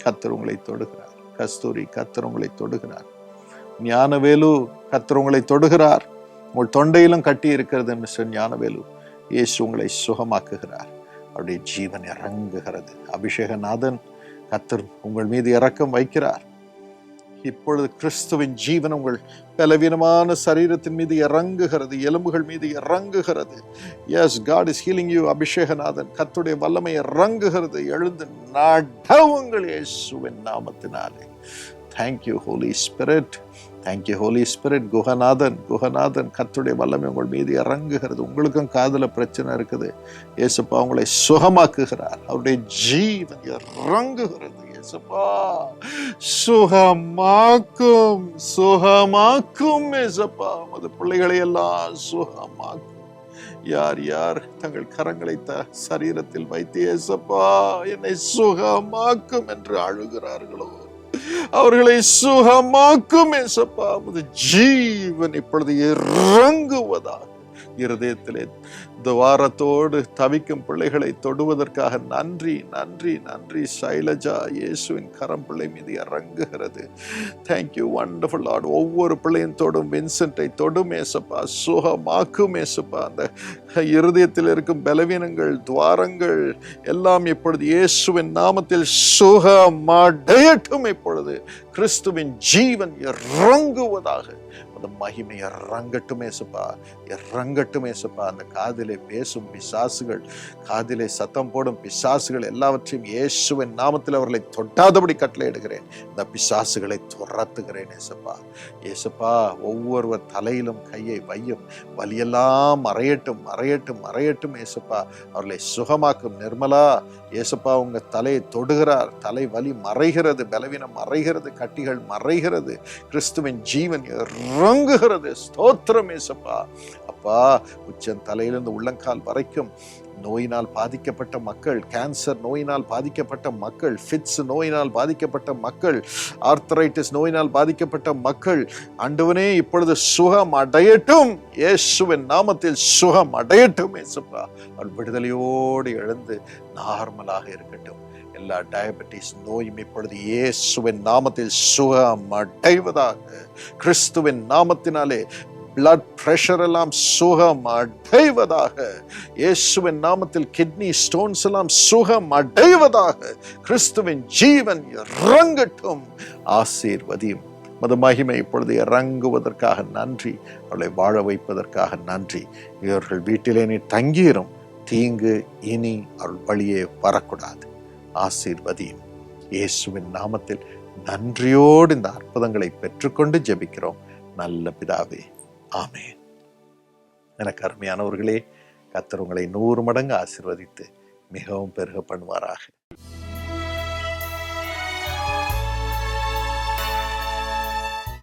கர்த்தர் உங்களை தொடுகிறார். கஸ்தூரி, கர்த்தர் உங்களை தொடுகிறார். ஞானவேலு, கர்த்தர் உங்களை தொடுகிறார். உங்கள் தொண்டையிலும் கட்டி இருக்கிறது மிஸ்டர் ஞானவேலு. இயேசு உங்களை சுகமாக்குகிறார். அவருடைய ஜீவன் இறங்குகிறது. அபிஷேகநாதன், கர்த்தர் உங்கள் மீது இரக்கம் வைக்கிறார். இப்பொழுது கிறிஸ்துவின் ஜீவன் உங்கள் பலவீனமான சரீரத்தின் மீது இறங்குகிறது, எலும்புகள் மீது இறங்குகிறது. Yes, God is healing you. Abhishekanathan, கர்த்தருடைய வல்லமை இறங்குகிறது. எழுந்து நடவுங்கள் இயேசுவின் நாமத்தினாலே. Thank you holy spirit, thank you holy spirit. Guhanathan, கர்த்தருடைய வல்லமை உங்கள் மீது இறங்குகிறது. உங்களுக்கும் காதுல பிரச்சனை இருக்குது, இயேசுப்பா உங்களை சுகமாக்குகிறார். அவருடைய ஜீவன் இறங்குகிறது. இயேசுப்பா சுகமாக்கும் இயேசுப்பா, உமது பிள்ளைகளை எல்லாம் சுகமாக்கும். யார் யார் தங்கள் கரங்களை சரீரத்தில் வைத்து இயேசுப்பா என்னை சுகமாக்கும் என்று அழுகிறார்களோ, அவர்களை சுகமாக்கும் இயேசுப்பா. உமது ஜீவன் இப்பொழுது இறங்குவதாக. இருதயத்திலே துவாரத்தோடு தவிக்கும் பிள்ளைகளை தொடுவதற்காக நன்றி, நன்றி, நன்றி. சைலஜா, இயேசுவின் கரம் பிள்ளை மீது இறங்குகிறது. Thank you, wonderful Lord. ஒவ்வொரு பிள்ளையும் தொடும். வின்சென்ட்டை தொடும் இயேசுப்பா, சுகமாக்கும் இயேசுப்பா. அந்த இருதயத்தில் இருக்கும் பலவீனங்கள், துவாரங்கள் எல்லாம் இப்பொழுது இயேசுவின் நாமத்தில் சுகமடையட்டும். இப்பொழுது கிறிஸ்துவின் ஜீவன் இறங்குவதாக. அந்த மகிமை இறங்கட்டும் ஏசப்பா, இறங்கட்டும் ஏசப்பா. அந்த காதிலே பேசும் பிசாசுகள், காதிலே சத்தம் போடும் பிசாசுகள் எல்லாவற்றையும் இயேசுவின் நாமத்தில் அவர்களை தொட்டாதபடி கட்டளையிடுகிறேன். இந்த பிசாசுகளை துரத்துகிறேன் ஏசப்பா. ஏசப்பா, ஒவ்வொருவர் தலையிலும் கையை வையும், வலியெல்லாம் மறையட்டும் மறையட்டும் மறையட்டும் ஏசப்பா. அவர்களை சுகமாக்கும். நிர்மலா ஏசப்பா, உங்க தலையை தொடுகிறார், தலை வலி மறைகிறது, பலவீனம் மறைகிறது, கட்டிகள் மறைகிறது, கிறிஸ்துவின் ஜீவன் இறங்குகிறது. ஸ்தோத்திரம் ஏசப்பா. அப்பா, உச்சன் தலையிலிருந்து உள்ளங்கால் வரைக்கும் நோயினால் பாதிக்கப்பட்ட மக்கள், கேன்சர் நோயினால் பாதிக்கப்பட்ட மக்கள், ஃபிட்ஸ் நோயினால் பாதிக்கப்பட்ட மக்கள், ஆர்த்தரைட்டிஸ் நோயினால் பாதிக்கப்பட்ட மக்கள், ஆண்டவனே இப்பொழுது சுகம் அடையட்டும். இயேசுவின் நாமத்தில் சுகம் அடையட்டும் ஏசப்பா. அவள் விடுதலையோடு எழுந்து நார்மலாக இருக்கட்டும். எல்லா டயபெட்டிஸ் நோயும் இப்பொழுது இயேசுவின் நாமத்தில் சுகம் அடைவதாக. கிறிஸ்துவின் நாமத்தினாலே பிளட் பிரஷர் எல்லாம் சுகம் அடைவதாக. இயேசுவின் நாமத்தில் கிட்னி ஸ்டோன்ஸ் எல்லாம் சுகம் அடைவதாக. கிறிஸ்துவின் ஜீவன் இறங்கட்டும். ஆசீர்வதியும். மது மகிமை இப்பொழுது இறங்குவதற்காக நன்றி. அவளை வாழ வைப்பதற்காக நன்றி. இவர்கள் வீட்டிலே நீ தங்கிரும். தீங்கு இனி அவள் வழியே வரக்கூடாது. ஆசீர்வதியும். இயேசுவின் நாமத்தில் நன்றியோடு இந்த அற்புதங்களை பெற்றுக்கொண்டு ஜெபிக்கிறோம் நல்ல பிதாவே. ஆமென். எனக்கு அருமையானவர்களே, கர்த்தர் உங்களை 100 மடங்கு ஆசீர்வதித்து மிகவும் பெருக பண்ணுவாராக.